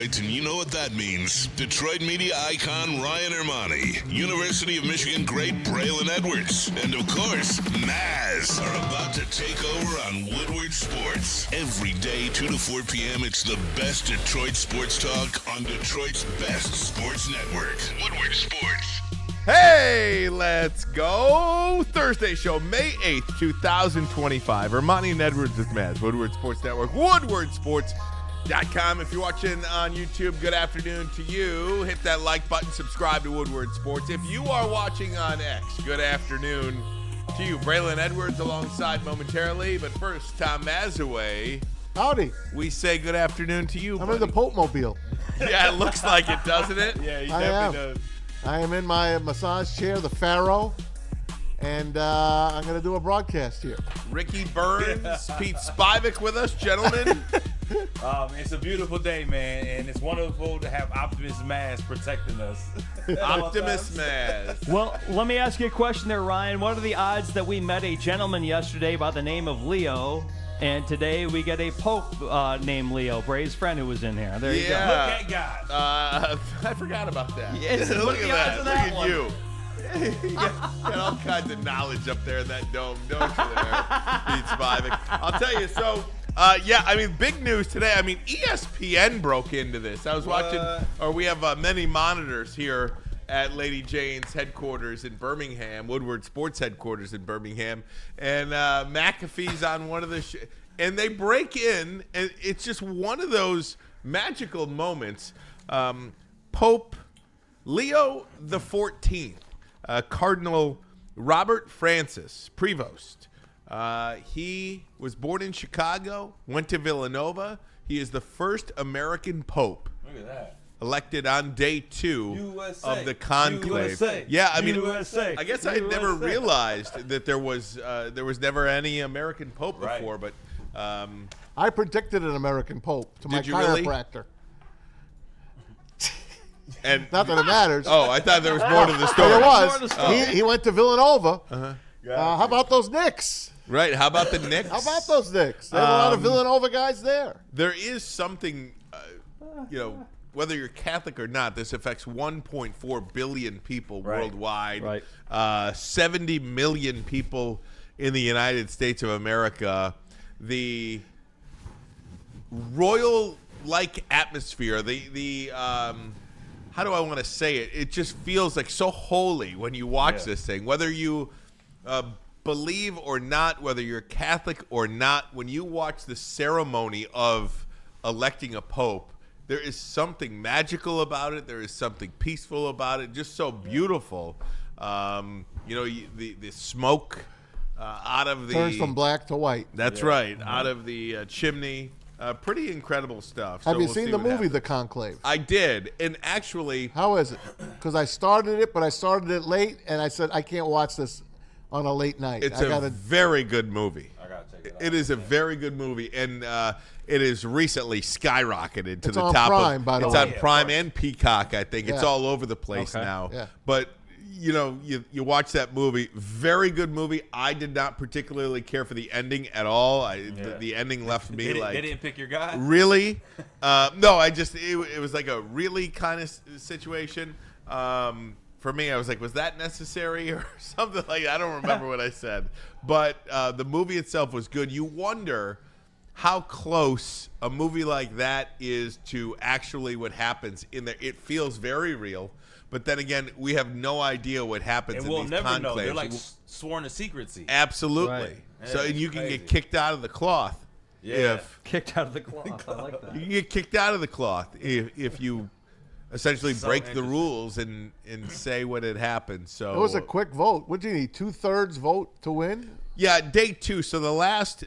And you know what that means. Detroit media icon Ryan Ermanni, University of Michigan great Braylon Edwards, and of course, Maz are about to take over on Woodward Sports. Every day, 2 to 4 p.m., it's the best Detroit sports talk on Detroit's best sports network, Woodward Sports. Hey, let's go. Thursday show, May 8th, 2025. Ermanni and Edwards with Maz, Woodward Sports Network, woodwardsports.com. If you're watching on YouTube, good afternoon to you. Hit that like button, subscribe to Woodward Sports. If you are watching on X, good afternoon to you. Braylon Edwards alongside momentarily, but first, Tom Mazaway. Howdy. We say good afternoon to you, I'm buddy. in the Pope Mobile. Yeah, it looks like it, doesn't it? Yeah, he definitely does. I am in my massage chair, the Pharaoh, and I'm going to do a broadcast here. Ricky Burns, Pete Spivak with us, gentlemen. It's a beautiful day, man, and it's wonderful to have Optimus Maz protecting us. Optimus Maz. Well, let me ask you a question there, Ryan. What are the odds that we met a gentleman yesterday by the name of Leo, and today we get a Pope named Leo, Bray's friend who was in here? There you go. Look at God. I forgot about that. Yes, Look at the that. odds of Look that at one. you. You got all kinds of knowledge up there in that dome, don't you there, Pete Spivak? I'll tell you, so... big news today. ESPN broke into this. I was watching, we have many monitors here at Lady Jane's headquarters in Birmingham, Woodward Sports headquarters in Birmingham, and McAfee's on one of the and they break in, and it's just one of those magical moments. Pope Leo the 14th, Cardinal Robert Francis Prevost. He was born in Chicago, went to Villanova. He is the first American pope. Look at that. Elected on day 2 USA. of the conclave. USA. Yeah, USA. I guess I had never realized that there was never any American pope Right. before, but I predicted an American Pope to my Did you really? chiropractor. and Not that it matters. oh, I thought there was more to the But story. it More was. of the story. He went to Villanova. Uh-huh. How about those Knicks? Right? How about the Knicks? How about those Knicks? There's a lot of Villanova guys there. There is something, whether you're Catholic or not, this affects 1.4 billion people Right. worldwide. Right. 70 million people in the United States of America. The royal-like atmosphere, the how do I want to say it? It just feels like so holy when you watch this thing. Whether you believe or not, whether you're Catholic or not, when you watch the ceremony of electing a pope, there is something magical about it. There is something peaceful about it. Just so beautiful. The smoke out of the Turns from black to white. That's right, out of the chimney. Pretty incredible stuff. Have So you we'll seen see the what movie, happens. The Conclave? I did, and actually, How is it? Because I started it, but I started it late, and I said I can't watch this on a late night. it's I a gotta. very good movie. I gotta check it out. It is a very good movie, and it is recently skyrocketed to It's the on top. Prime, by the it's way. on Yeah, of Prime course. and Peacock. I think it's Yeah. all over the place Okay. now. Yeah. But you watch that movie. Very good movie. I did not particularly care for the ending at all. The ending left me They like. didn't pick your guy? Really? No, it was like a really kind of situation. For me, I was like, was that necessary or something like that? I don't remember what I said. But the movie itself was good. You wonder how close a movie like that is to actually what happens in there. It feels very real. But then again, we have no idea what happens And in we'll these never conclaves. know. They're like sworn to secrecy. Absolutely. Right. So, Yeah, and you it's can crazy. get kicked out of the cloth. Yeah. Kicked out of the cloth. I like that. You can get kicked out of the cloth if you essentially So break the interesting. rules and say what had happened. So It was a quick vote. What do you need? 2/3 vote to win? yeah, day 2. So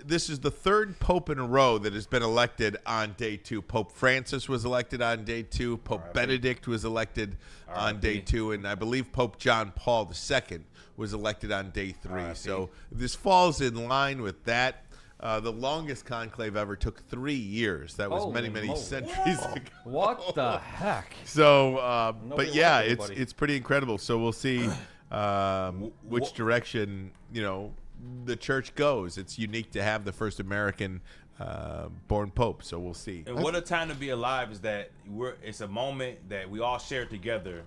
this is the third pope in a row that has been elected on day 2. Pope Francis was elected on day 2. Pope Benedict was elected on day 2, and I believe Pope John Paul II was elected on day 3. So this falls in line with that. The longest conclave ever took 3 years. That was Holy many moly. centuries ago. What the heck? So, Nobody but yeah, liked it's anybody. it's pretty incredible. So we'll see which direction the church goes. It's unique to have the first American born pope. So we'll see. And what a time to be alive is that it's a moment that we all share together,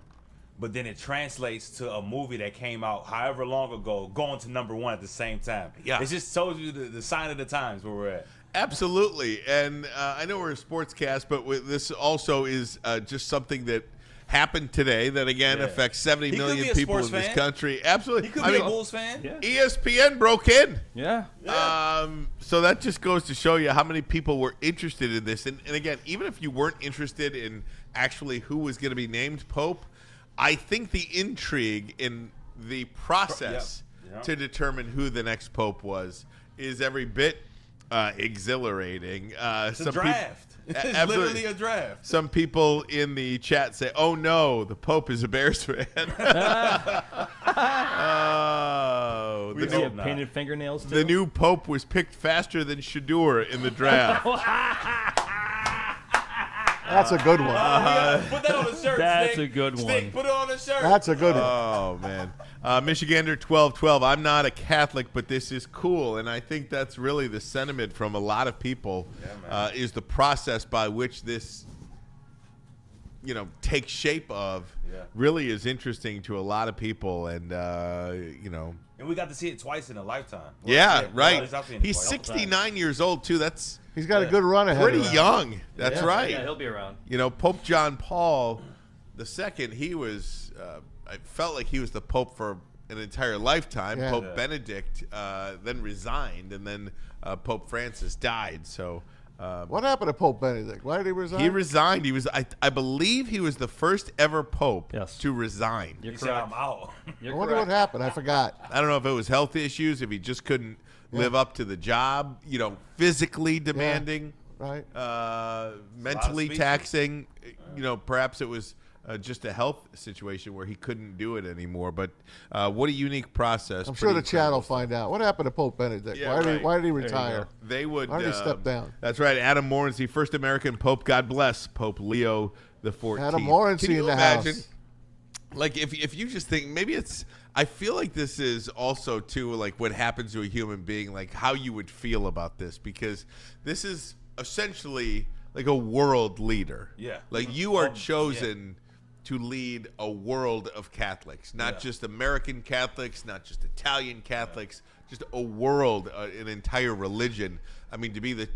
but then it translates to a movie that came out however long ago, going to #1 at the same time. Yeah. It just tells you the sign of the times where we're at. Absolutely. And I know we're a sportscast, but this also is just something that happened today that, again, affects 70 He could million be a people in sports this fan. country. Absolutely. He could be a Bulls fan. Yeah. ESPN broke in. Yeah. So that just goes to show you how many people were interested in this. And again, even if you weren't interested in actually who was going to be named Pope, I think the intrigue in the process to determine who the next Pope was is every bit exhilarating. It's a draft. It's literally a draft. Some people in the chat say, "Oh no, the Pope is a Bears fan." Oh, Does he have painted fingernails too? the new Pope was picked faster than Shador in the draft. That's a good one. Put that on a shirt. That's Stick. a good Stick, one. put it on a shirt. That's a good one. Oh man, Michigander 1212. I'm not a Catholic, but this is cool, and I think that's really the sentiment from a lot of people. Is the process by which this, takes shape of, really is interesting to a lot of people, and And we got to see it twice in a lifetime. Right. He's 69 years old too. That's He's got a good run ahead. pretty of him. young. That's right. Yeah, he'll be around. Pope John Paul II, he was, I felt like he was the Pope for an entire lifetime. Yeah. Pope Benedict then resigned, and then Pope Francis died. So What happened to Pope Benedict? Why did he resign? he resigned. He was, I believe he was the first ever Pope to resign. You're He said, correct. I'm out. I wonder what happened. I forgot. I don't know if it was health issues, if he just couldn't live up to the job, physically demanding. Right. Mentally speeches. taxing. Perhaps it was just a health situation where he couldn't do it anymore. But what a unique process. I'm sure the Pretty chat will incredible. find out. What happened to Pope Benedict? Yeah, Why did he you retire? go. They would. Why did he step down? That's right. Adam Morency, first American Pope. God bless Pope Leo the 14th. Adam Morency Can you in the imagine? house. Like if you just think maybe it's. I feel like this is also too like what happens to a human being, like how you would feel about this, because this is essentially like a world leader. Yeah. Like you are chosen to lead a world of Catholics, not just American Catholics, not just Italian Catholics, just a world, an entire religion. I mean, to be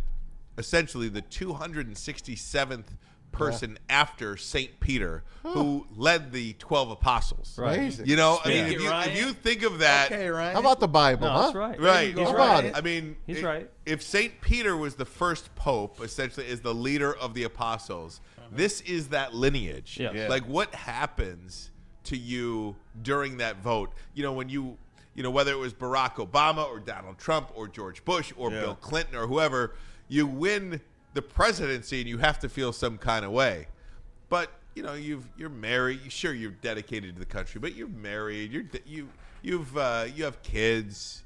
essentially the 267th person after St. Peter, who led the 12 apostles. Right. Amazing. If you think of that, Okay, Ryan. How about the Bible, No, huh? that's right. right? He's How right. about it? I mean, He's right. If St. Peter was the first pope, essentially, is the leader of the apostles, this is that lineage. Yeah. Yeah. Like, what happens to you during that vote? When you, whether it was Barack Obama or Donald Trump or George Bush or Bill Clinton or whoever, you win the presidency and you have to feel some kind of way. But you're married. Sure, you're dedicated to the country, but you're married. You have kids.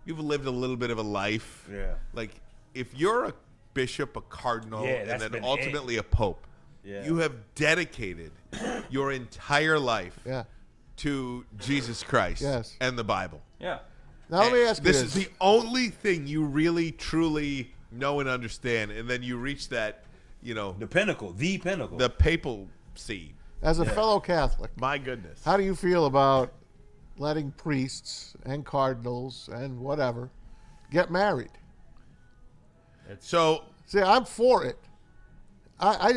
You've lived a little bit of a life. Yeah. Like if you're a bishop, a cardinal, and that's then been ultimately a pope, you have dedicated your entire life Yeah. to Jesus Christ and the Bible. Yeah. Now let me ask you This this. is the only thing you really, truly know and understand, and then you reach that, The pinnacle. the papal see. As a fellow Catholic, My goodness. how do you feel about letting priests and cardinals and whatever get married? So See, I'm for it. I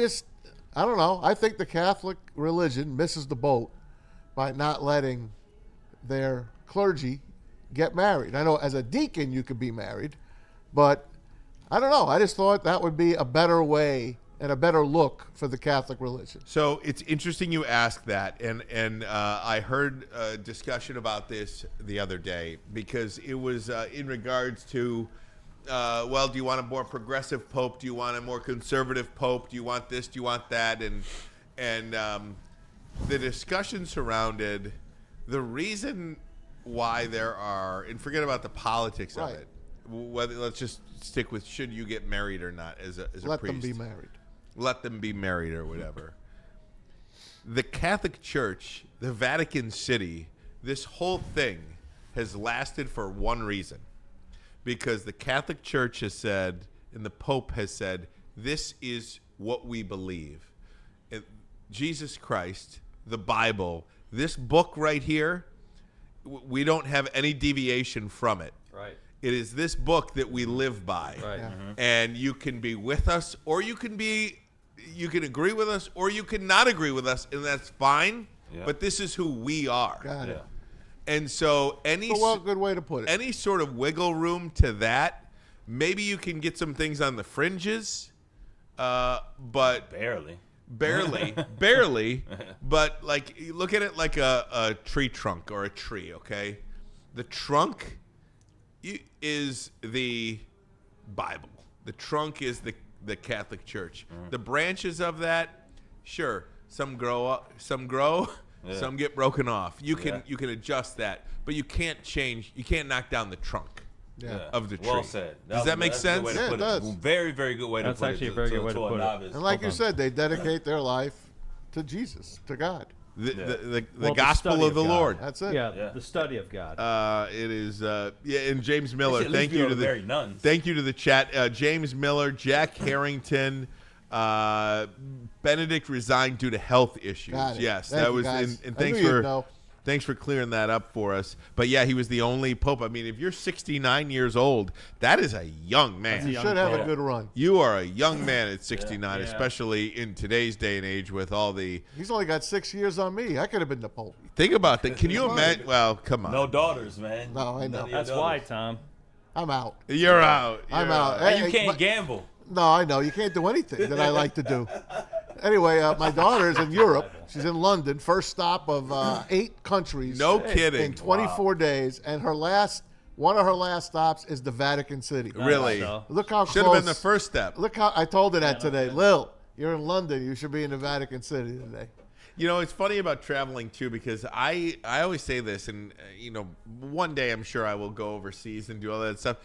don't know. I think the Catholic religion misses the boat by not letting their clergy get married. I know as a deacon you could be married, but I don't know. I just thought that would be a better way and a better look for the Catholic religion. So it's interesting you ask that, and I heard a discussion about this the other day because it was in regards to, do you want a more progressive pope? Do you want a more conservative pope? Do you want this? Do you want that? And the discussion surrounded the reason why there are, and forget about the politics of Right. it. Let's just stick with should you get married or not as a Let priest. them be married. Let them be married or whatever. The Catholic Church, the Vatican City, this whole thing has lasted for one reason. Because the Catholic Church has said and the Pope has said, this is what we believe. Jesus Christ, the Bible, this book right here, we don't have any deviation from it. Right. It is this book that we live by. Right. Yeah. And you can be with us, or you can agree with us, or you can not agree with us, and that's fine. Yeah. But this is who we are. Got it. And so Good way to put it. any sort of wiggle room to that, maybe you can get some things on the fringes, but Barely. barely. But like, you look at it like a tree trunk or a tree. Okay, the trunk is the Bible. The trunk is the Catholic Church. The branches of that, sure, some grow, some get broken off. You can adjust that, but you can't change. You can't knock down the trunk of the tree. Well said. Does that make sense? Yeah, it does. Very, very good way to That's put it. actually a very good way to put it. Novice. And like you said, they dedicate their life to Jesus, to God. The Well, the gospel study of the of God. Lord. That's it. Yeah, the study of God. It is, and James Miller. At least Thank we you are to very nuns. Thank you to the chat. James Miller, Jack Harrington, Benedict resigned due to health issues. Got it. Yes, Thank that you, was. guys. And I thanks knew you'd for know. thanks for clearing that up for us. But yeah, he was the only pope. I mean, if you're 69 years old, that is a young man. You should have a good run. You are a young man at 69, Yeah. especially in today's day and age with all the. He's only got 6 years on me. I could have been the Pope. Think about that. Can you imagine? Well, come on. No daughters, man. No, I know. None of your That's why, daughters. Tom. I'm out. You're out. I'm You're out. And you Hey, can't but- gamble. No, I know. You can't do anything that I like to do. Anyway, my daughter is in Europe. She's in London. First stop of 8 countries. No kidding. In 24 days. And one of her last stops is the Vatican City. Really? So. Look how Should close. have been the first step. Look how I told her that today. Lil, you're in London. You should be in the Vatican City today. You know, it's funny about traveling too, because I always say this, and one day I'm sure I will go overseas and do all that stuff.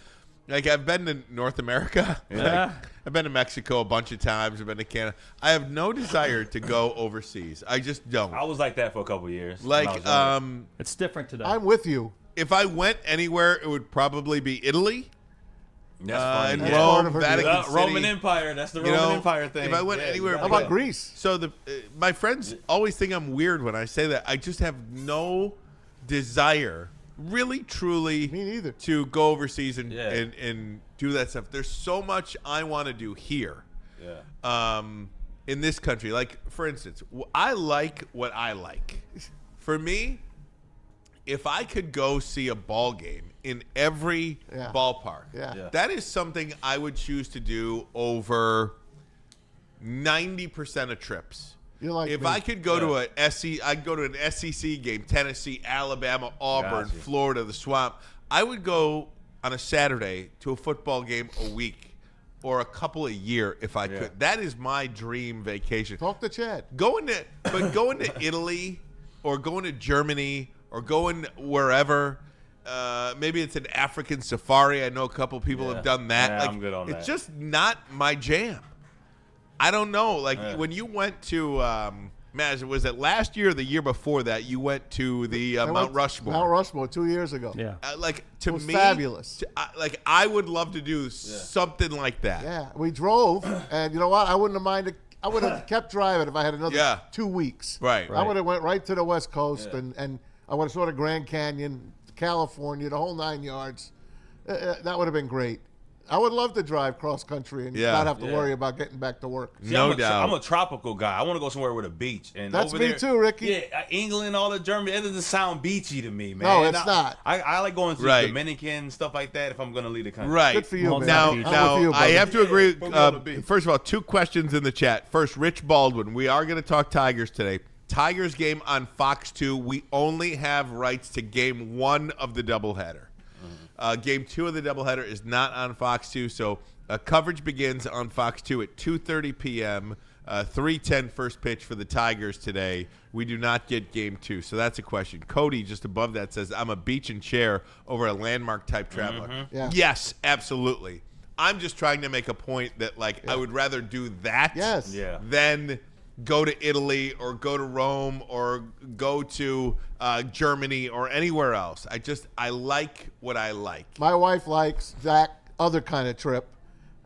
Like, I've been to North America. Yeah. I've been to Mexico a bunch of times. I've been to Canada. I have no desire to go overseas. I just don't. I was like that for a couple of years. when I Like, was younger. It's different today. I'm with you. if I went anywhere, it would probably be Italy. That's funny. And That's Rome, part of her Vatican deal. City. Roman Empire. That's the You Roman know, Empire thing. if I went Yeah, anywhere- you How gotta about go. Greece? So my friends always think I'm weird when I say that. I just have no desire, really, truly, Me neither. to go overseas and, Yeah. and do that stuff. There's so much I want to do here. Yeah. In this country. Like, for instance, I like what I like. For me, if I could go see a ball game in every Yeah. ballpark, Yeah. that is something I would choose to do over 90% of trips. You're like if me. I could go to I'd go to an SEC game, Tennessee, Alabama, Auburn, Gotcha. Florida, the Swamp. I would go on a Saturday to a football game a week or a couple a year if I could. That is my dream vacation. Talk to Chad. Going to Italy or going to Germany or going wherever. Maybe it's an African safari. I know a couple people have done that. Yeah, like, I'm good on it's that. just not my jam. I don't know. Like when you went to Maz, was it last year or the year before that you went to the I Mount went- Rushmore? Mount Rushmore 2 years ago. Yeah. Like to It was me, fabulous. I would love to do something like that. Yeah, we drove, and you know what? I wouldn't have minded. I would have kept driving if I had another Yeah. 2 weeks. Right. I would have went right to the West Coast, and I would have saw the Grand Canyon, California, the whole 9 yards. That would have been great. I would love to drive cross country and Yeah. not have to worry about getting back to work. See, No I'm a, doubt. I'm a tropical guy. I want to go somewhere with a beach. And That's over me there, too, Ricky. Yeah, England, all the Germany, it doesn't sound beachy to me, man. No, it's not. I like going to Right. Dominican, stuff like that if I'm going to leave the country. Right. Good for you, man. Now, I'm with now you, I brother. have to agree. put me on the beach. First of all, 2 questions in the chat. First, Rich Baldwin. We are going to talk Tigers today. Tigers game on Fox 2. We only have rights to game 1 of the doubleheader. Game 2 of the doubleheader is not on Fox 2, so coverage begins on Fox 2 at 2:30 p.m. 3:10 first pitch for the Tigers today. We do not get game 2, so that's a question. Cody, just above that, says, I'm a beach and chair over a landmark type traveler. Yeah. Yes, absolutely. I'm just trying to make a point that, like, I would rather do that Yes. Yeah. than go to Italy or go to Rome or go to Germany or anywhere else. I like what I like. My wife likes that other kind of trip.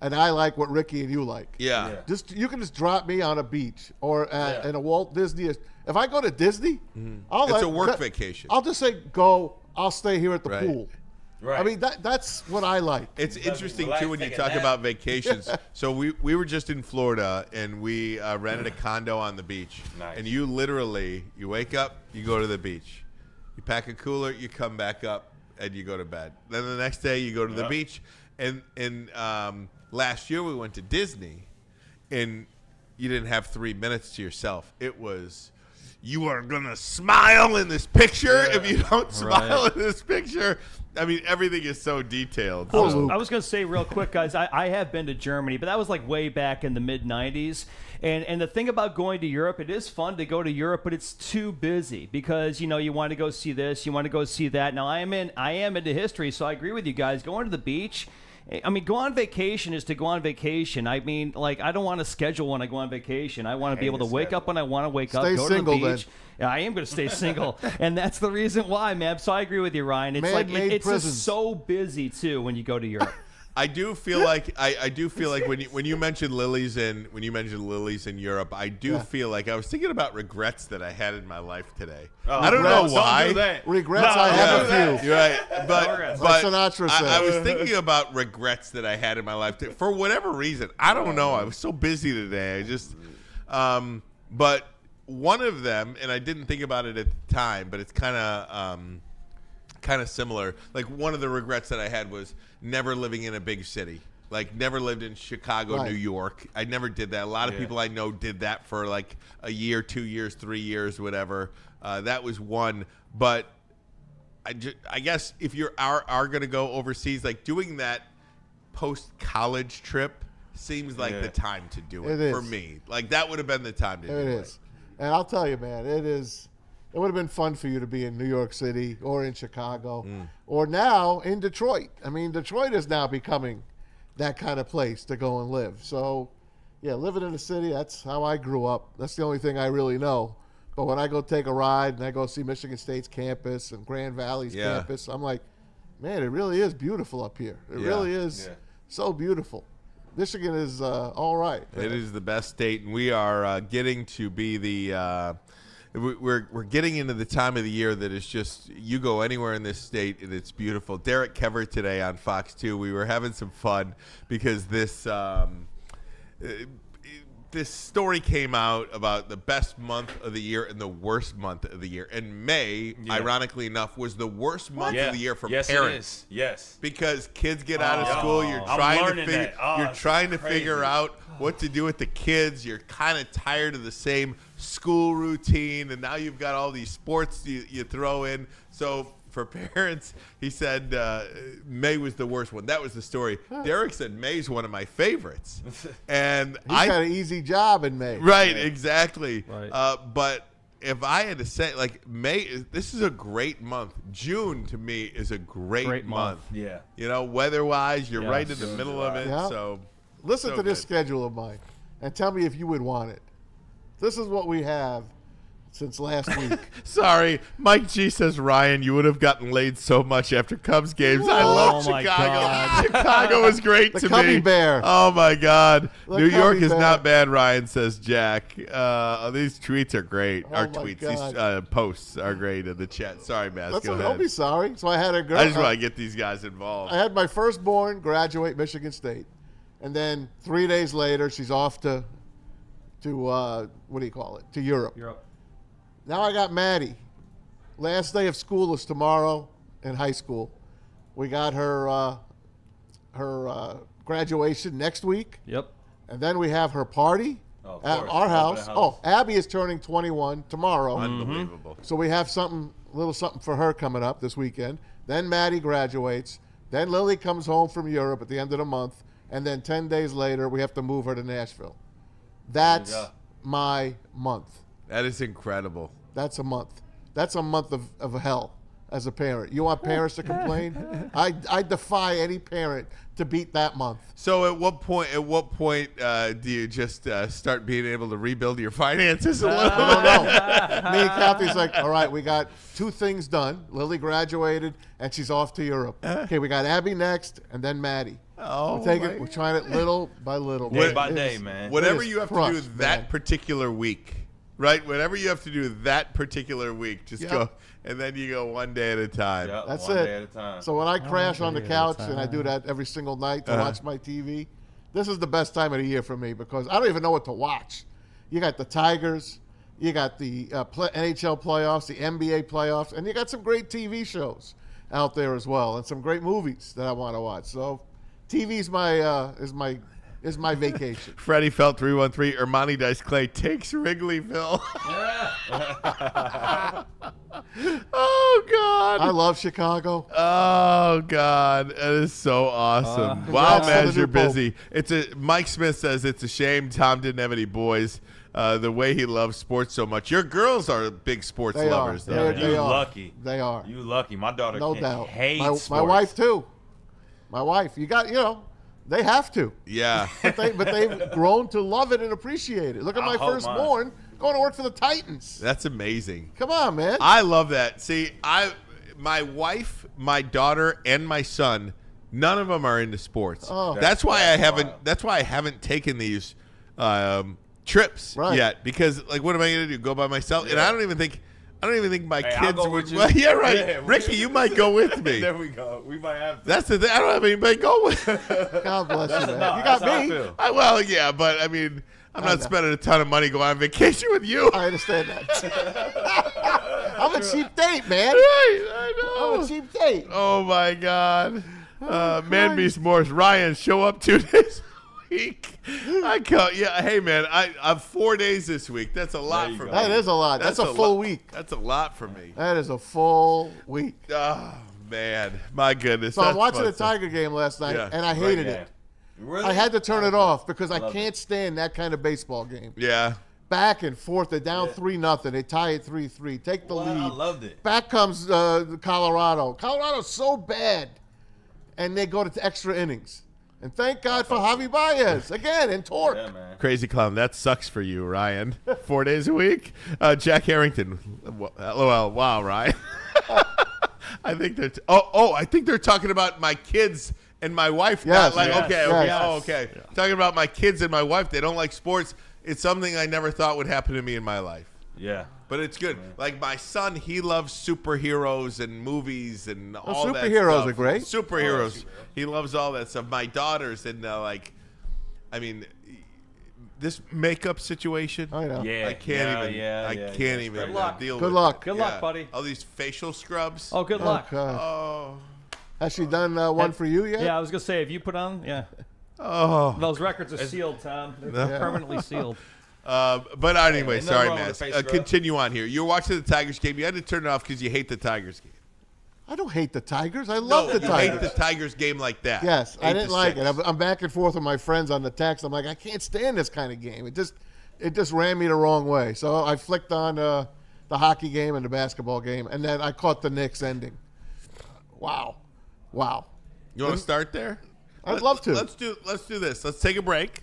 and I like what Ricky and you like. Yeah. You can just drop me on a beach or in a Walt Disney. If I go to Disney, It's a work vacation. I'll just say go. I'll stay here at the pool. Right. I mean that's what I like. It's interesting relax, too when you take a talk nap. about vacations. So we were just in Florida and we rented a condo on the beach. Nice. And you literally wake up, you go to the beach, you pack a cooler, you come back up, and you go to bed. Then the next day you go to the beach. And last year we went to Disney, and you didn't have 3 minutes to yourself. It was. You are going to smile in this picture. If you don't smile in this picture, I mean, everything is so detailed. I was going to say real quick, guys, I have been to Germany, but that was like way back in the mid-'90s. And the thing about going to Europe, it is fun to go to Europe, but it's too busy because, you want to go see this, you want to go see that. Now, I am into history, so I agree with you guys. Going to the beach, I mean, go on vacation is to go on vacation. I mean, like, I don't want to schedule when I go on vacation. I want to be able to wake up when I want to wake up, go single, to the beach. Yeah, I am going to stay single, and that's the reason why, man. So I agree with you, Ryan. It's Man-made it's prisons. just so busy too when you go to Europe. I do feel like when you mentioned lilies in Europe, I do feel like I was thinking about regrets that I had in my life today. I don't know why. Don't do that. Regrets, I have a few. You're right, but Like Sinatra said. I was thinking about regrets that I had in my life for whatever reason. I don't know. I was so busy today. I just, but one of them, and I didn't think about it at the time, but it's kind of similar. Like one of the regrets that I had was never living in a big city. Like never lived in Chicago, New York. I never did that. A lot of people I know did that for like a year, 2 years, 3 years, whatever. That was one. But I guess if you are going to go overseas, like doing that post-college trip seems like the time to do it for me. Like that would have been the time to do it. It is. And I'll tell you, man, it would have been fun for you to be in New York City or in Chicago or now in Detroit. I mean, Detroit is now becoming that kind of place to go and live. So, yeah, living in the city, that's how I grew up. That's the only thing I really know. But when I go take a ride and I go see Michigan State's campus and Grand Valley's campus, I'm like, man, it really is beautiful up here. It really is so beautiful. Michigan is all right. It is the best state, and we are getting to be the we're getting into the time of the year that is just you go anywhere in this state and it's beautiful. Derek Kever today on Fox 2, we were having some fun because this story came out about the best month of the year and the worst month of the year. And May, ironically enough, was the worst month of the year for parents. It is. Yes. Because kids get out of school, you're trying to figure out what to do with the kids. You're kind of tired of the same school routine, and now you've got all these sports you throw in. So for parents, he said May was the worst one. That was the story. Derek said May's one of my favorites. And He's got an easy job in May. Right, exactly. Right. But if I had to say, like, this is a great month. June, to me, is a great month. Yeah. You know, weather-wise, you're right in the June's middle of it. Yeah. So Listen so to this good. schedule of mine and tell me if you would want it. This is what we have since last week. Sorry, Mike G says, Ryan, you would have gotten laid so much after Cubs games. I love my Chicago. God. Chicago was great The to Cubby me. Bear. Oh my God, The New York Cubby is Bear. not bad. Ryan says, Jack. These tweets are great. Oh Our my tweets, God. these posts are great in the chat. Sorry, Maz. Go Don't ahead. be sorry. So I had a girl. I just want to get these guys involved. I had my firstborn graduate Michigan State, and then 3 days later she's off to what do you call it? To Europe. Now I got Maddie. Last day of school is tomorrow in high school. We got her graduation next week, Yep. and then we have her party of at course. our Open house. house. Oh, Abby is turning 21 tomorrow. Unbelievable. So we have a little something for her coming up this weekend. Then Maddie graduates. Then Lily comes home from Europe at the end of the month. And then 10 days later, we have to move her to Nashville. That's my month. That is incredible. That's a month. That's a month of hell as a parent. You want parents to complain? I defy any parent to beat that month. So at what point do you just start being able to rebuild your finances a little bit? I don't know. Me and Kathy's like, all right, we got 2 things done. Lily graduated, and she's off to Europe. Okay, we got Abby next, and then Maddie. Oh, We're trying it little by little. Day by It day, is- man. Whatever It is you have to crushed, do that man. particular week, right? Whatever you have to do that particular week, just Yep. go, and then you go one day at a time. Yep, That's one it. day at a time. So when I crash on the day at a couch, and I do that every single night to watch my TV, this is the best time of the year for me because I don't even know what to watch. You got the Tigers, you got the NHL playoffs, the NBA playoffs, and you got some great TV shows out there as well, and some great movies that I want to watch. So, TV's is my vacation. Freddie Felt 313, Ermanni Dice Clay takes Wrigleyville. Oh, God. I love Chicago. Oh God, that is so awesome! Wow, Congrats to Maz, the you're new Pope. busy. Mike Smith says it's a shame Tom didn't have any boys. The way he loves sports so much. Your girls are big sports They are. lovers, though. They You are. lucky. They are. You lucky. My daughter No can't doubt. hate My sports. wife too. My wife. They have to. Yeah. But they've grown to love it and appreciate it. Look at I my hope firstborn going to work for the Titans. That's amazing. Come on, man. I love that. See, my wife, my daughter, and my son, none of them are into sports. Oh. That's why wild. That's why I haven't taken these trips Right. yet. Because what am I going to do? Go by myself? And I don't even think my Hey, I'll kids go would. with you. Well, yeah, right. Yeah, Ricky, you might go with me. There we go. We might have to. That's the thing. I don't have anybody to go with. God bless you, man. no, You got that's how I me. feel. Well, yeah, but I mean, I'm I not know. spending a ton of money going on vacation with you. I understand that. I'm a cheap date, man. I know. I'm a cheap date. Oh my God. Man Beast Morris. Ryan, show up 2 days a week. Hey man, I'm 4 days this week. That's a lot you for go. me. That is a lot. That's a full lot. week. That's a lot for me. That is a full week. Oh man. My goodness. So I'm That's watching fun the Tiger game last night, Yeah. and I Great hated game. it. Really? I had to turn it off because I Love can't stand that kind of baseball game. Yeah. Back and forth. They're down 3-0. They tie it 3-3. Take the Well, I lead. loved it. Back comes Colorado. Colorado's so bad, and they go to extra innings. And thank God for Javi Baez again and Torque. Yeah, man. Crazy clown. That sucks for you, Ryan. 4 days a week. Jack Harrington. LOL. Wow, Ryan. I think they're. I think they're talking about my kids and my wife. Yes, Not yes, okay. yes. Oh, okay. Talking about my kids and my wife. They don't like sports. It's something I never thought would happen to me in my life. Yeah. But it's good. Like my son, he loves superheroes and movies and all that superheroes stuff. are great. Superheroes. He loves all that stuff. My daughters and this makeup situation. I know. Yeah. I can't yeah, even. yeah, I can't yeah. even Good luck. deal Good with luck. it. Good luck, buddy. All these facial scrubs. Oh, good luck. God. Oh. Has she done one for you yet? Yeah, I was gonna say, have you put on? Yeah, Oh. those records are sealed, Tom. They're permanently sealed. But anyway, ain't nothing sorry, wrong with man. a face scrub. Continue on here. You're watching the Tigers game. You had to turn it off because you hate the Tigers game. I don't hate the Tigers. I love the you Tigers. hate the Tigers game like that. Yes, I 8 didn't to like 6. it. I'm back and forth with my friends on the text. I'm like, I can't stand this kind of game. It just ran me the wrong way. So I flicked on the hockey game and the basketball game, and then I caught the Knicks ending. Wow. You want to start there? I'd love to. Let's do this. Let's take a break.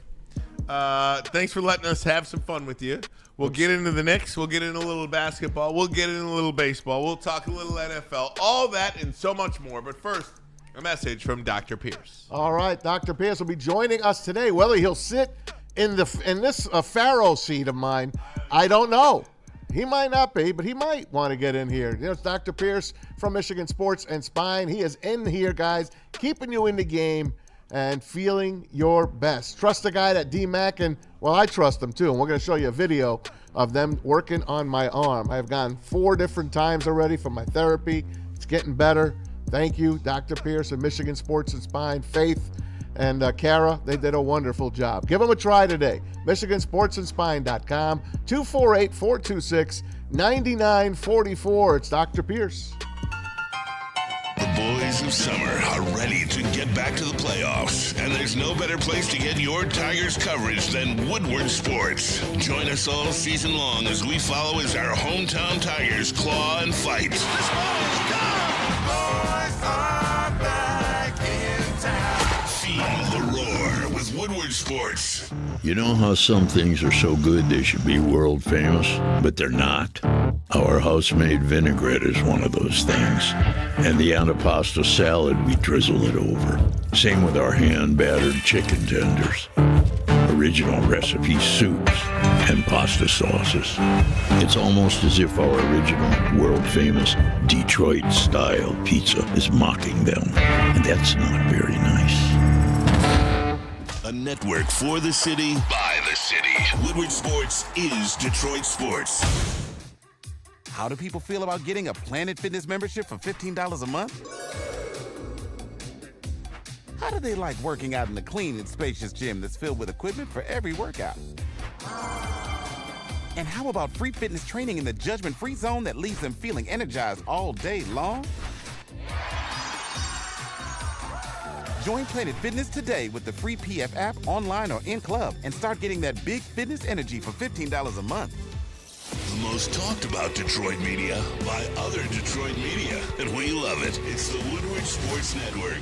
Thanks for letting us have some fun with you. We'll get into the Knicks. We'll get into a little basketball. We'll get into a little baseball. We'll talk a little NFL. All that and so much more. But first, a message from Dr. Pierce. All right, Dr. Pierce will be joining us today. Whether he'll sit in this Pharaoh seat of mine, I don't know. He might not be, but he might want to get in here. It's Dr. Pierce from Michigan Sports and Spine. He is in here, guys, keeping you in the game and feeling your best. Trust the guy that D-Mac, and, well, I trust him too. And we're going to show you a video of them working on my arm. I've gone 4 different times already for my therapy. It's getting better. Thank you, Dr. Pierce of Michigan Sports and Spine. Faith and Kara, they did a wonderful job. Give them a try today. MichiganSportsandSpine.com, 248-426-9944. It's Dr. Pierce. The boys of summer are ready to get back to the playoffs, and there's no better place to get your Tigers coverage than Woodward Sports. Join us all season long as we follow as our hometown Tigers claw and fight. This ball is gone! Boys are back in town. Feel the roar with Woodward Sports. You know how some things are so good they should be world famous, but they're not? Our house-made vinaigrette is one of those things. And the antipasta salad, we drizzle it over. Same with our hand-battered chicken tenders. Original recipe soups and pasta sauces. It's almost as if our original, world-famous Detroit-style pizza is mocking them. And that's not very nice. A network for the city, by the city. Woodward Sports is Detroit Sports. How do people feel about getting a Planet Fitness membership for $15 a month? How do they like working out in a clean and spacious gym that's filled with equipment for every workout? And how about free fitness training in the judgment-free zone that leaves them feeling energized all day long? Join Planet Fitness today with the free PF app, online or in club, and start getting that big fitness energy for $15 a month. The most talked about Detroit media by other Detroit media, and we love it. It's the Woodward Sports Network.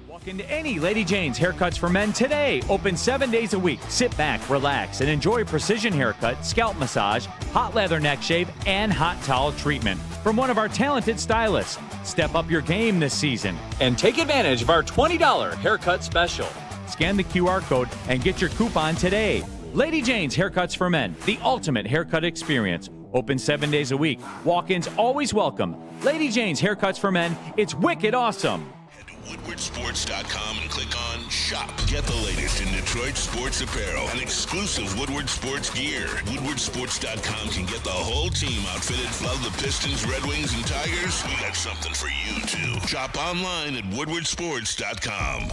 Walk into any Lady Jane's Haircuts for Men today. Open 7 days a week. Sit back, relax, and enjoy precision haircut, scalp massage, hot leather neck shave, and hot towel treatment from one of our talented stylists. Step up your game this season and take advantage of our $20 haircut special. Scan the QR code and get your coupon today. Lady Jane's Haircuts for Men, the ultimate haircut experience. Open 7 days a week. Walk-ins always welcome. Lady Jane's Haircuts for Men, it's wicked awesome. Head to woodwardsports.com and click on Shop. Get the latest in Detroit sports apparel and exclusive Woodward Sports gear. Woodwardsports.com can get the whole team outfitted. Love the Pistons, Red Wings, and Tigers? We got something for you, too. Shop online at woodwardsports.com.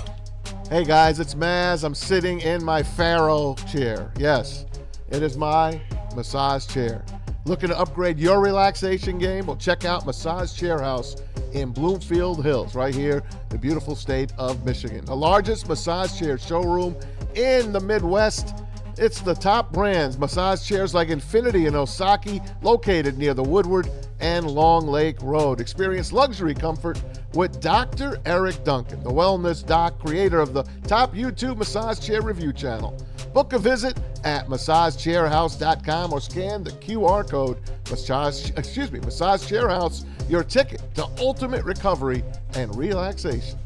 Hey guys, it's Maz. I'm sitting in my Pharaoh chair. Yes, it is my massage chair. Looking to upgrade your relaxation game? Well, check out Massage Chair House in Bloomfield Hills, right here, the beautiful state of Michigan. The largest massage chair showroom in the Midwest. It's the top brands, massage chairs like Infinity and Osaki, located near the Woodward and Long Lake Road. Experience luxury comfort with Dr. Eric Duncan, the wellness doc, creator of the top YouTube massage chair review channel. Book a visit at massagechairhouse.com or scan the QR code. Massage Chair House, your ticket to ultimate recovery and relaxation.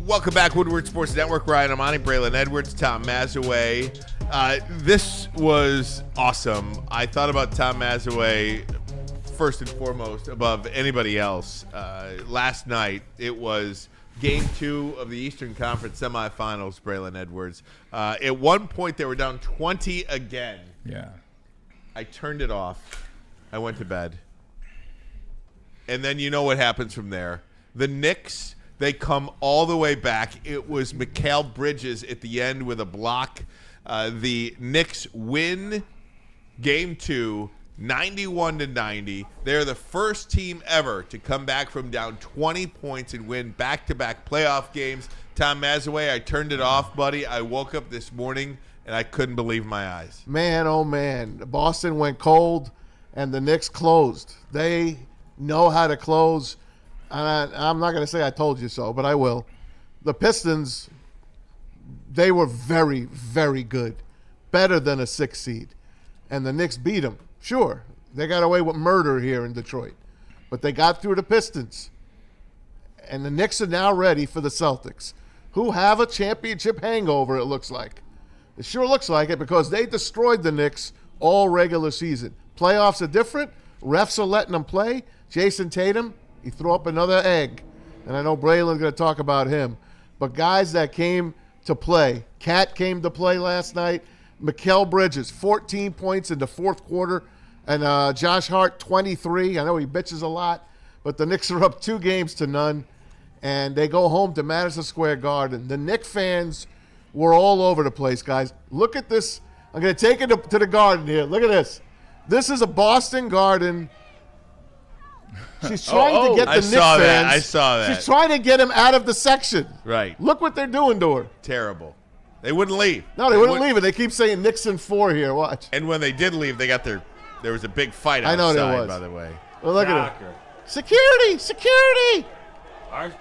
Welcome back, Woodward Sports Network. Ryan Ermanni, Braylon Edwards, Tom Mazaway. This was awesome. I thought about Tom Mazaway first and foremost above anybody else. Last night, it was Game 2 of the Eastern Conference semifinals, Braylon Edwards. At one point, they were down 20 again. Yeah. I turned it off. I went to bed. And then you know what happens from there. The Knicks, they come all the way back. It was Mikal Bridges at the end with a block. The Knicks win Game 2, 91-90. They're the first team ever to come back from down 20 points and win back-to-back playoff games. Tom Mazaway, I turned it off, buddy. I woke up this morning, and I couldn't believe my eyes. Man, oh man, Boston went cold, and the Knicks closed. They know how to close. And I'm not going to say I told you so, but I will. The Pistons, they were very, very good. Better than a 6 seed. And the Knicks beat them. Sure, they got away with murder here in Detroit. But they got through the Pistons. And the Knicks are now ready for the Celtics, who have a championship hangover, it looks like. It sure looks like it because they destroyed the Knicks all regular season. Playoffs are different. Refs are letting them play. Jason Tatum, he threw up another egg. And I know Braylon's going to talk about him. But guys that came to play, Cat came to play last night. Mikal Bridges, 14 points in the fourth quarter. And Josh Hart, 23. I know he bitches a lot. But the Knicks are up 2-0. And they go home to Madison Square Garden. The Knicks fans were all over the place, guys. Look at this. I'm going to take it to the Garden here. Look at this. This is a Boston Garden. She's trying to get the Knicks fans. I saw that. She's trying to get him out of the section. Right. Look what they're doing to her. Terrible. They wouldn't leave. No, they wouldn't leave it. They keep saying Knicks in 4 here. Watch. And when they did leave, they got there was a big fight outside, I know there was. by the way. Well, look at her. Security! Security!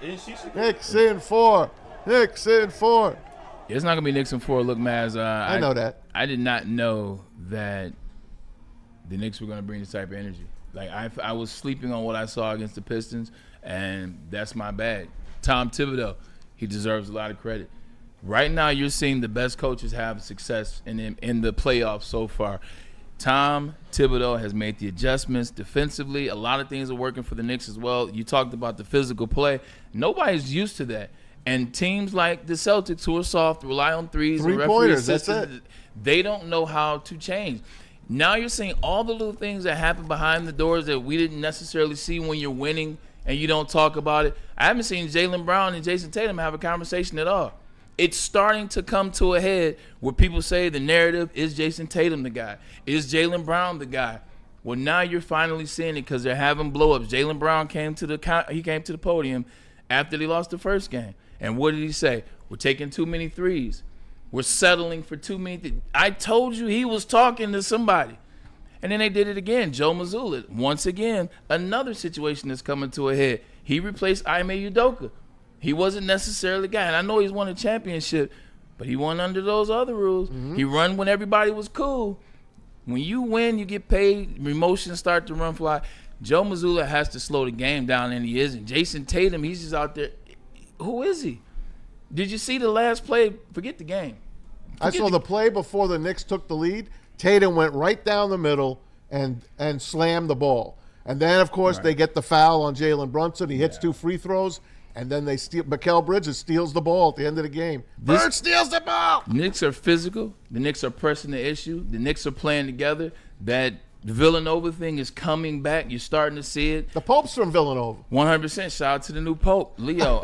Isn't she secure? Knicks in 4. Knicks in 4. It's not going to be Knicks in 4. Look, Maz, I know that. I did not know that the Knicks were going to bring this type of energy. Like, I was sleeping on what I saw against the Pistons, and that's my bad. Tom Thibodeau, he deserves a lot of credit. Right now, you're seeing the best coaches have success in the playoffs so far. Tom Thibodeau has made the adjustments defensively. A lot of things are working for the Knicks as well. You talked about the physical play. Nobody's used to that. And teams like the Celtics, who are soft, rely on threes. Three-pointers, that's it. They don't know how to change. Now you're seeing all the little things that happen behind the doors that we didn't necessarily see when you're winning and you don't talk about it. I haven't seen Jaylen Brown and Jason Tatum have a conversation at all. It's starting to come to a head where people say the narrative, is Jason Tatum the guy? Is Jaylen Brown the guy? Well, now you're finally seeing it because they're having blow-ups. Jaylen Brown came to the podium after they lost the first game. And what did he say? We're taking too many threes. We're settling for too many. I told you he was talking to somebody. And then they did it again. Joe Mazzulla, once again, another situation that's coming to a head. He replaced Ime Udoka. He wasn't necessarily the guy. And I know he's won a championship, but he won under those other rules. Mm-hmm. He run when everybody was cool. When you win, you get paid. Emotions start to run fly. Joe Mazzulla has to slow the game down, and he isn't. Jason Tatum, he's just out there. Who is he? Did you see the last play? Forget the game. I saw the play before the Knicks took the lead. Tatum went right down the middle and slammed the ball. And then, of course, they get the foul on Jalen Brunson. He hits 2 free throws, and then they steal. Mikal Bridges steals the ball at the end of the game. Bird steals the ball. Knicks are physical. The Knicks are pressing the issue. The Knicks are playing together. That Villanova thing is coming back. You're starting to see it. The Pope's from Villanova. 100%. Shout out to the new Pope, Leo.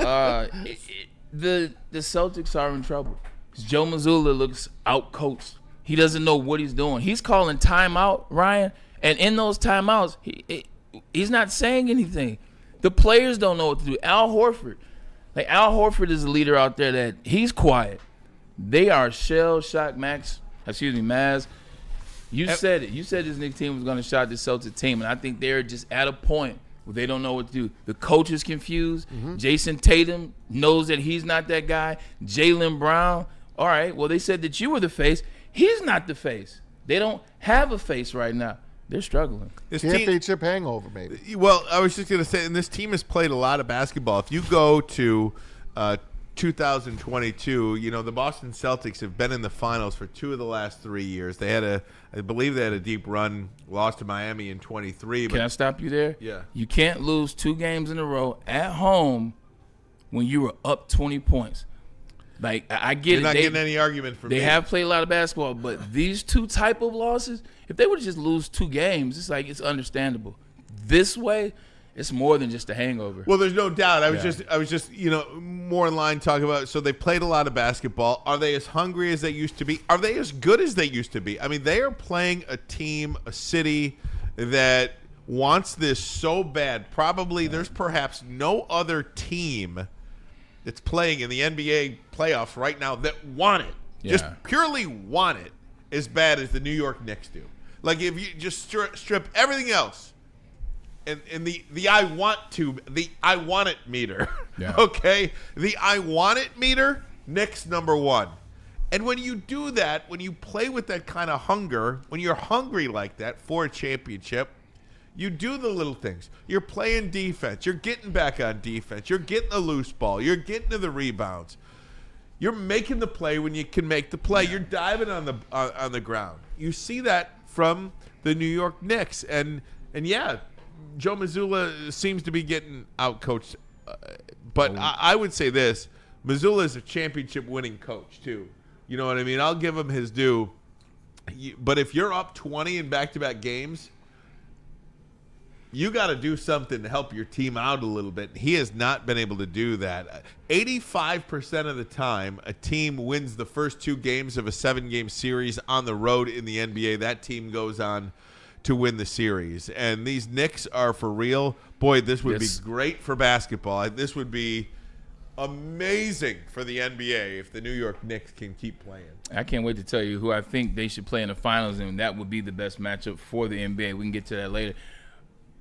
The Celtics are in trouble. Joe Mazzulla looks out-coached. He doesn't know what he's doing. He's calling timeout, Ryan, and in those timeouts, he's not saying anything. The players don't know what to do. Al Horford is a leader out there that he's quiet. They are shell-shocked, Maz. You said it. You said this Knicks team was going to shot this Celtics team, and I think they're just at a point where they don't know what to do. The coach is confused. Mm-hmm. Jason Tatum knows that he's not that guy. Jaylen Brown, all right, well, they said that you were the face. He's not the face. They don't have a face right now. They're struggling. Championship hangover, maybe. Well, I was just going to say, and this team has played a lot of basketball. If you go to 2022, the Boston Celtics have been in the finals for 2 of the last 3 years. I believe they had a deep run, lost to Miami in 23. Can I stop you there? Yeah. You can't lose 2 games in a row at home when you were up 20 points. Like, I get it. You're not getting any argument from me. They have played a lot of basketball, but these 2 type of losses, if they would just lose 2 games, it's understandable. This way, it's more than just a hangover. Well, there's no doubt. I was just more in line talking about. So they played a lot of basketball. Are they as hungry as they used to be? Are they as good as they used to be? I mean, they are playing a team, a city that wants this so bad. Probably there's perhaps no other team that's playing in the NBA playoffs right now that want it, just purely want it as bad as the New York Knicks do. Like, if you just strip everything else, and the I want it meter, okay? The I want it meter, Knicks number 1. And when you do that, when you play with that kind of hunger, when you're hungry like that for a championship, you do the little things. You're playing defense. You're getting back on defense. You're getting the loose ball. You're getting to the rebounds. You're making the play when you can make the play. You're diving on the ground. You see that from the New York Knicks, and Joe Mazzulla seems to be getting outcoached. But I would say this: Mazzulla is a championship-winning coach too. You know what I mean? I'll give him his due. But if you're up 20 in back-to-back games, you got to do something to help your team out a little bit. He has not been able to do that. 85% of the time, a team wins the first 2 games of a 7-game series on the road in the NBA. That team goes on to win the series. And these Knicks are for real. Boy, this would be great for basketball. This would be amazing for the NBA if the New York Knicks can keep playing. I can't wait to tell you who I think they should play in the finals, and that would be the best matchup for the NBA. We can get to that later.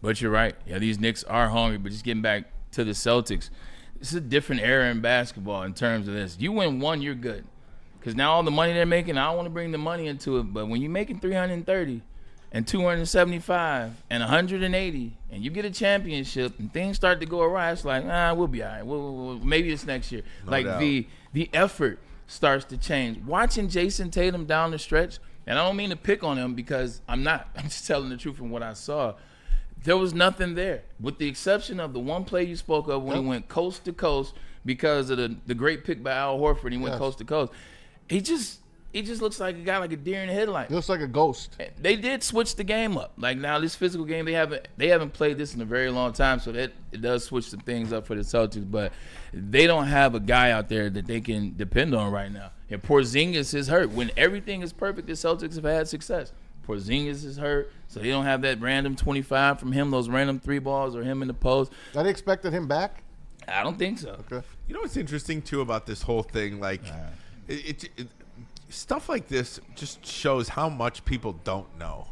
But you're right. Yeah, these Knicks are hungry. But just getting back to the Celtics, this is a different era in basketball in terms of this. You win 1, you're good. Because now all the money they're making, I don't want to bring the money into it, but when you're making $330, and 275 and 180, and you get a championship, and things start to go awry, it's like, we'll be all right. Maybe it's next year. No doubt. The effort starts to change. Watching Jason Tatum down the stretch, and I don't mean to pick on him because I'm not. I'm just telling the truth from what I saw. There was nothing there, with the exception of the one play you spoke of when he went coast to coast because of the great pick by Al Horford. He went coast to coast. He just looks like a guy like a deer in the headlight. He looks like a ghost. They did switch the game up. Like now, this physical game, they haven't played this in a very long time, so that it does switch some things up for the Celtics. But they don't have a guy out there that they can depend on right now. And Porzingis is hurt. When everything is perfect, the Celtics have had success. Porzingis is hurt, so they don't have that random 25 from him, those random 3 balls or him in the post. Are they expected him back? I don't think so. Okay. You know what's interesting too about this whole thing? Like, stuff like this just shows how much people don't know.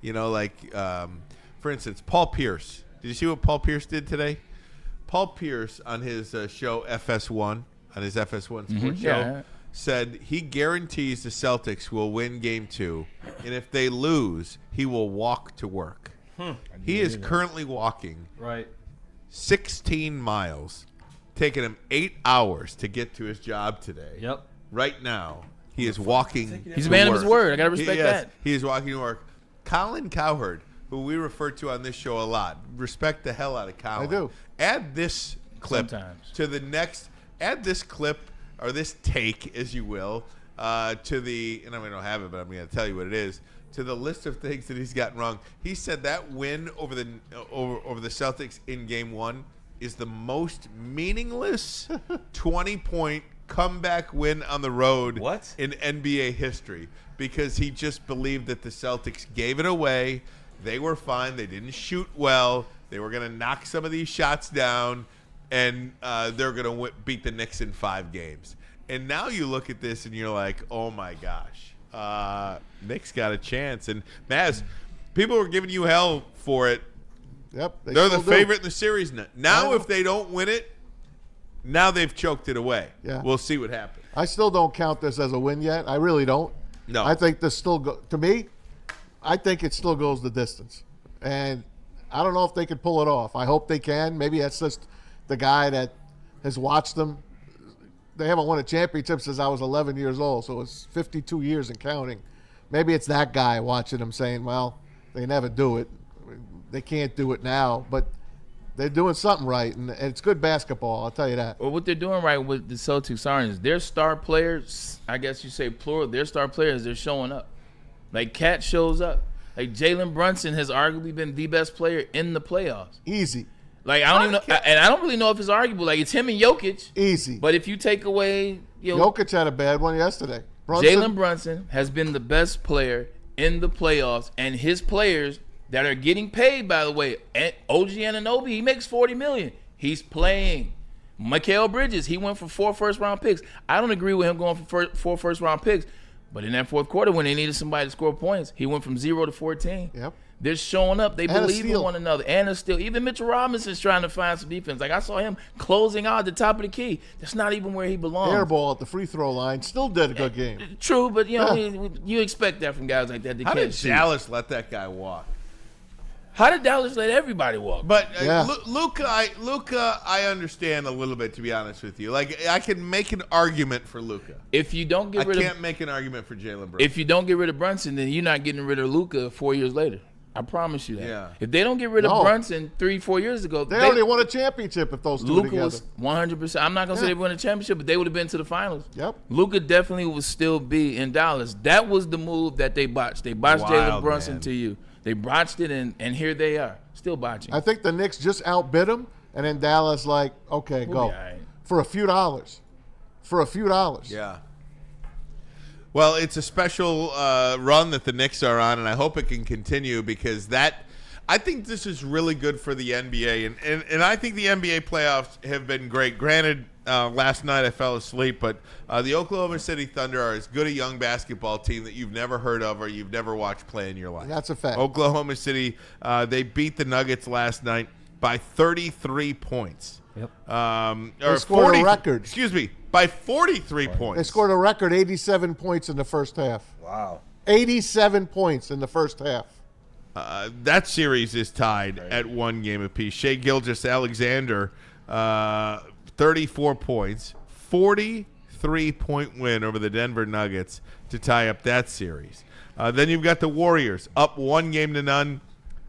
You know, like for instance, Paul Pierce. Did you see what Paul Pierce did today? Paul Pierce on his show FS1, on his FS1 sports show, said he guarantees the Celtics will win Game 2, and if they lose, he will walk to work. He is currently walking 16 miles, taking him 8 hours to get to his job today. Yep. Right now, he is walking. He's a man of his word. I got to respect that. He is walking to work. Colin Cowherd, who we refer to on this show a lot, respect the hell out of Colin. I do. Add this clip Sometimes. to the next. Add this clip or this take, as you will, to the. And I don't have it, but I'm going to tell you what it is. To the list of things that he's gotten wrong. He said that win over the Celtics in Game 1 is the most meaningless 20-point comeback win on the road in NBA history, because he just believed that the Celtics gave it away. They were fine. They didn't shoot well. They were going to knock some of these shots down, and they're going to beat the Knicks in 5 games. And now you look at this and you're like, oh my gosh. Knicks got a chance. And Maz, people were giving you hell for it. Yep. They're the favorite in the series now. If they don't win it, now they've choked it away. Yeah. We'll see what happens. I still don't count this as a win yet. I really don't. No. I think this still to me, I think it still goes the distance. And I don't know if they could pull it off. I hope they can. Maybe that's just the guy that has watched them. They haven't won a championship since I was 11 years old, so it's 52 years and counting. Maybe it's that guy watching them saying, well, they never do it. They can't do it now, but they're doing something right, and it's good basketball, I'll tell you that. Well, what they're doing right with the Celtics are is their star players, I guess you say plural, their star players, they're showing up. Like Cat shows up. Like Jalen Brunson has arguably been the best player in the playoffs. Easy. Like I don't even know, and I don't really know if it's arguable. Like it's him and Jokic. Easy. But if you take away, Jokic had a bad one yesterday. Jalen Brunson has been the best player in the playoffs, and his players that are getting paid, by the way, OG Anunoby, he makes $40 million. He's playing. Mikal Bridges, he went for 4 first-round picks. I don't agree with him going for 4 first-round picks, but in that fourth quarter when they needed somebody to score points, he went from 0 to 14. Yep. They're showing up. They And a believe in steal. one another. And a steal. Even Mitchell Robinson's trying to find some defense. Like I saw him closing out at the top of the key. That's not even where he belongs. Airball at the free throw line. Still did a good game. True, but you expect that from guys like that. They How can't did shoot. Dallas let that guy walk? How did Dallas let everybody walk? But Yeah. Luka, I understand a little bit, to be honest with you. Like I can make an argument for Luka. If you don't I get rid can't of make an argument for Jalen Brunson. if you don't get rid of Brunson, then you're not getting rid of Luka 4 years later. I promise you that. Yeah. If they don't get rid of No. Brunson 3-4 years ago, They already won a championship if those two Luka together. was 100%. I'm not gonna say Yeah. they won a championship, but they would have been to the finals. Yep. Luka definitely would still be in Dallas. That was the move that they botched. They botched Jalen Wild, Brunson man. to you. They botched it, and here they are, still botching. I think the Knicks just outbid them, and then Dallas like, okay, We'll go. be all right. For a few dollars. For a few dollars. Yeah. Well, it's a special run that the Knicks are on, and I hope it can continue because I think this is really good for the NBA, and I think the NBA playoffs have been great. Granted, last night I fell asleep, but the Oklahoma City Thunder are as good a young basketball team that you've never heard of or you've never watched play in your life. That's a fact. Oklahoma City, they beat the Nuggets last night by 33 points. Yep. They scored a record. Excuse me, by 43 points. They scored a record 87 points in the first half. Wow. 87 points in the first half. That series is tied at 1 game apiece. Shai Gilgeous-Alexander, 34 points, 43-point win over the Denver Nuggets to tie up that series. Then you've got the Warriors up 1-0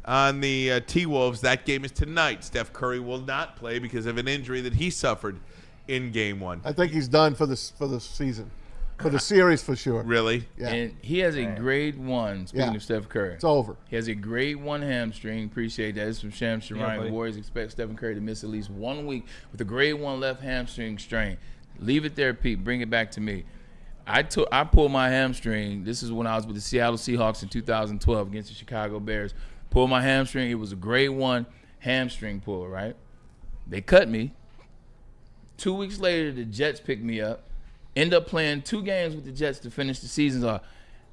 on the T-Wolves. That game is tonight. Steph Curry will not play because of an injury that he suffered in Game 1. I think he's done for the season. For the series, for sure. Really? Yeah. And he has a grade 1, speaking of Steph Curry. It's over. He has a grade 1 hamstring. Appreciate that. It's from Sham Sharan. buddy. The Warriors expect Stephen Curry to miss at least 1 week with a grade 1 left hamstring strain. Leave it there, Pete. Bring it back to me. I pulled my hamstring. This is when I was with the Seattle Seahawks in 2012 against the Chicago Bears. Pulled my hamstring. It was a grade 1 hamstring pull, right? They cut me. 2 weeks later, the Jets picked me up. End up playing 2 games with the Jets to finish the season off.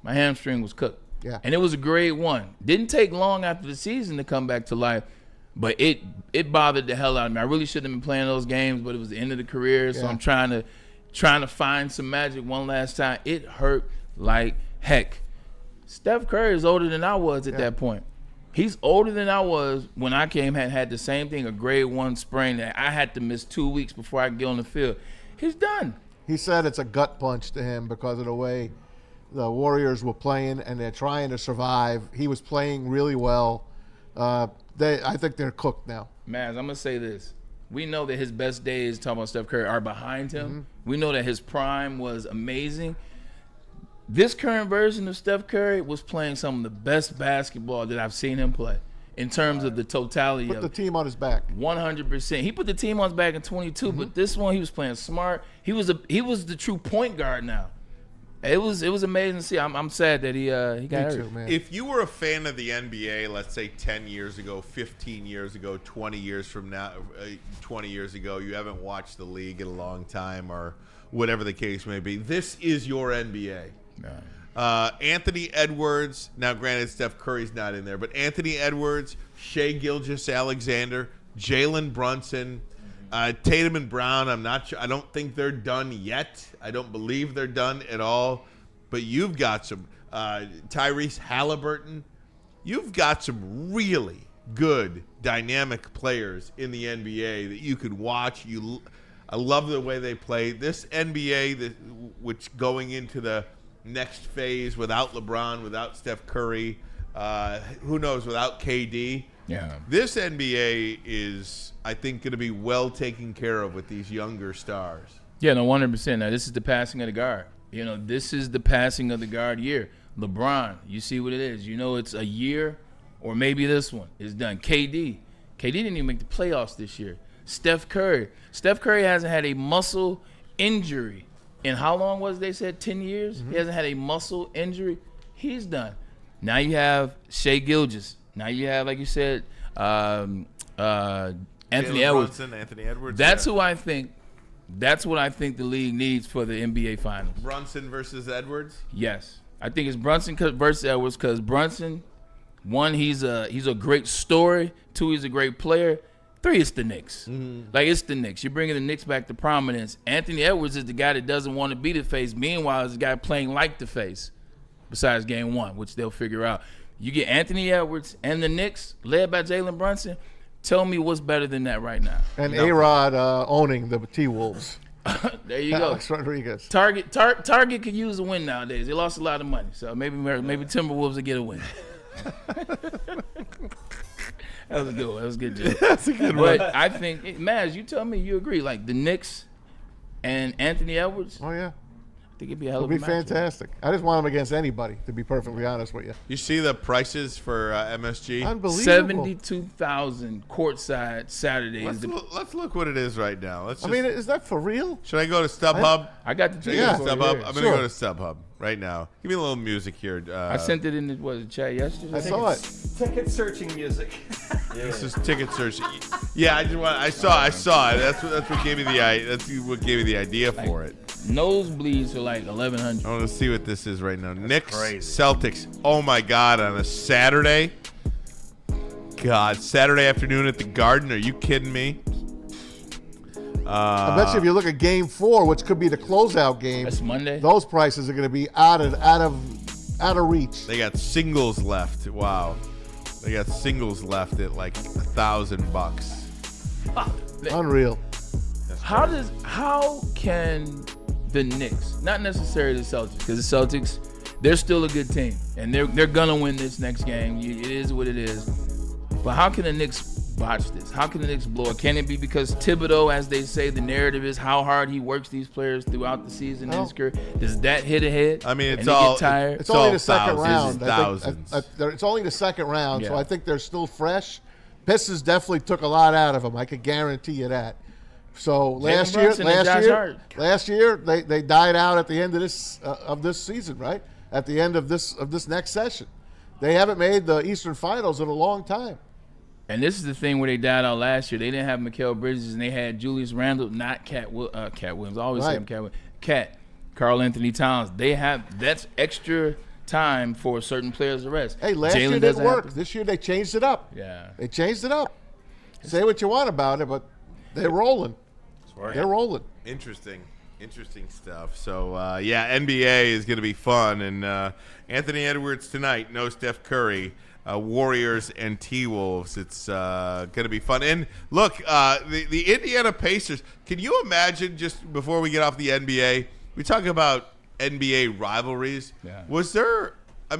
My hamstring was cooked. Yeah. And it was a grade 1. Didn't take long after the season to come back to life, but it bothered the hell out of me. I really shouldn't have been playing those games, but it was the end of the career, so I'm trying to find some magic one last time. It hurt like heck. Steph Curry is older than I was at that point. He's older than I was when I came had the same thing, a grade 1 sprain that I had to miss 2 weeks before I could get on the field. He's done. He said it's a gut punch to him because of the way the Warriors were playing and they're trying to survive. He was playing really well. I think they're cooked now. Maz, I'm going to say this. We know that his best days, talking about Steph Curry, are behind him. Mm-hmm. We know that his prime was amazing. This current version of Steph Curry was playing some of the best basketball that I've seen him play in terms of the totality Put of the team on his back. 100%. He put the team on his back in 22, but this one he was playing smart. He was the true point guard now. It was amazing to see. I'm sad that he got hurt. Me too, man. If you were a fan of the NBA, let's say 10 years ago, 15 years ago, 20 years from now, 20 years ago, you haven't watched the league in a long time or whatever the case may be, this is your NBA. Yeah. Anthony Edwards, now granted Steph Curry's not in there, but Anthony Edwards, Shai Gilgeous-Alexander, Jalen Brunson, Tatum and Brown, I'm not sure. I don't think they're done yet. I don't believe they're done at all. But you've got some Tyrese Halliburton. You've got some really good, dynamic players in the NBA that you could watch. I love the way they play. This NBA, which going into the next phase without LeBron, without Steph Curry, who knows, without KD. Yeah. This NBA is, I think, going to be well taken care of with these younger stars. Yeah, no, 100%. Now, this is the passing of the guard. This is the passing of the guard year. LeBron, you see what it is. It's a year, or maybe this one is done. KD didn't even make the playoffs this year. Steph Curry hasn't had a muscle injury in how long was they said 10 years? He hasn't had a muscle injury. He's done. Now you have Shai Gilgeous. Now you have, like you said, Anthony Edwards. Brunson, Anthony Edwards. That's who I think. That's what I think the league needs for the NBA Finals. Brunson versus Edwards. Yes, I think it's Brunson versus Edwards because Brunson, 1, he's a great story. 2, he's a great player. 3, it's the Knicks. Like, it's the Knicks. You're bringing the Knicks back to prominence. Anthony Edwards is the guy that doesn't want to be the face. Meanwhile, it's the guy playing like the face, besides Game 1, which they'll figure out. You get Anthony Edwards and the Knicks, led by Jalen Brunson. Tell me what's better than that right now. And A-Rod owning the T-Wolves. There you go. Alex Rodriguez. Target could use a win nowadays. They lost a lot of money, so maybe Timberwolves will get a win. That was a good one. That was a good joke. That's a good one. But I think, Maz, you tell me you agree. Like the Knicks and Anthony Edwards, Oh, yeah. I think it'd be a hell It'll of a be match. fantastic. I just want him against anybody, to be perfectly honest with you. You see the prices for MSG? Unbelievable. 72,000 courtside Saturdays. Let's look what it is right now. Let's I just, mean, is that for real? should I go to StubHub? I got the ticket Yeah. for it, StubHub. yeah. I'm Sure. going to go to StubHub right now. Give me a little music here. I sent it in the chat yesterday. I saw it. Ticket searching music. This is ticket search. Yeah, I saw it. That's what gave me the idea for it. Nosebleeds for like 1,100. I want to see what this is right now. Knicks, crazy. Celtics. Oh my God, on a Saturday. God, Saturday afternoon at the Garden. Are you kidding me? I bet you if you look at Game 4, which could be the closeout game, That's Monday. those prices are going to be out of reach. They got singles left. Wow. They got singles left at like $1,000. Unreal. How can the Knicks, not necessarily the Celtics, because the Celtics, they're still a good team, and they're gonna win this next game. It is what it is. But how can the Knicks botch this? How can the Knicks blow it? Can it be because Thibodeau, as they say, the narrative is how hard he works these players throughout the season in his career? Does that hit ahead? I mean, and they get tired? It's only all the second round. thousands. It's only the second round, so Yeah. I think they're still fresh. Pistons definitely took a lot out of them. I could guarantee you that. So last year they died out at the end of this season, right? At the end of this next session, they haven't made the Eastern Finals in a long time. And this is the thing where they died out last year. They didn't have Mikal Bridges, and they had Julius Randle, not Cat Williams. I always say him Cat Williams. Karl Anthony Towns. That's extra time for certain players to rest. Hey, last year didn't work. This year they changed it up. Yeah. They changed it up. Say what you want about it, but they're rolling. They're rolling. Interesting stuff. So, NBA is going to be fun. And Anthony Edwards tonight, no Steph Curry. Warriors and T-Wolves. It's going to be fun. And look, the Indiana Pacers, can you imagine, just before we get off the NBA, we talk about NBA rivalries. Yeah. Was there, I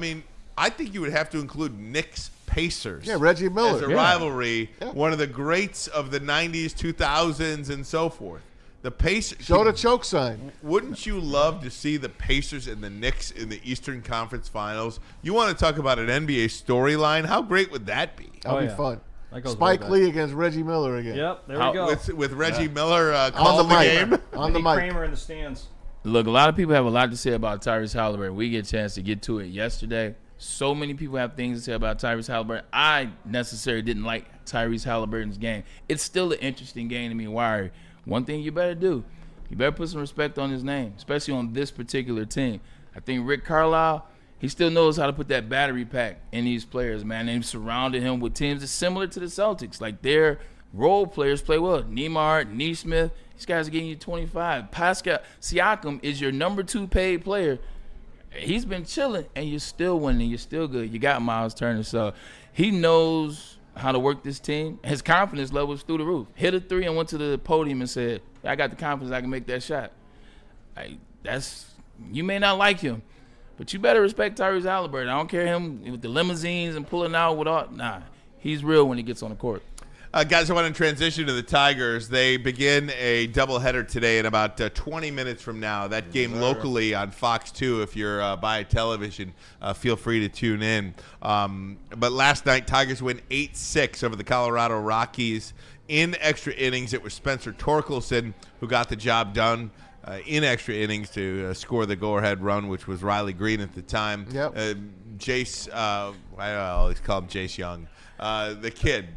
think you would have to include Knicks Pacers. Yeah, Reggie Miller. As a rivalry, one of the greats of the 90s, 2000s, and so forth. The Pacers. Show the choke sign. Wouldn't you love to see the Pacers and the Knicks in the Eastern Conference Finals? You want to talk about an NBA storyline? How great would that be? That'll be fun. Spike Lee against Reggie Miller again. Yep, there we go. With Reggie Miller calling the game. On the mic. Kramer in the stands. Look, a lot of people have a lot to say about Tyrese Halliburton. We get a chance to get to it yesterday. So many people have things to say about Tyrese Halliburton. I necessarily didn't like Tyrese Halliburton's game. It's still an interesting game to me. Why? One thing you better do, you better put some respect on his name, especially on this particular team. I think Rick Carlisle, he still knows how to put that battery pack in these players, man. They've surrounded him with teams that's similar to the Celtics. Like, their role players play well. Nembhard, Nesmith, these guys are getting you 25. Pascal Siakam is your number 2 paid player. He's been chilling, and you're still winning. You're still good. You got Miles Turner. So he knows how to work this team. His confidence level is through the roof. Hit a 3 and went to the podium and said, I got the confidence I can make that shot. You may not like him, but you better respect Tyrese Halliburton. I don't care him with the limousines and pulling out with all. Nah, he's real when he gets on the court. Guys, I want to transition to the Tigers. They begin a doubleheader today in about 20 minutes from now. That game locally on Fox 2. If you're by television, feel free to tune in. But last night, Tigers win 8-6 over the Colorado Rockies in extra innings. It was Spencer Torkelson who got the job done in extra innings to score the go-ahead run, which was Riley Green at the time. Yep. Jace, I always call him Jace Young. The kid,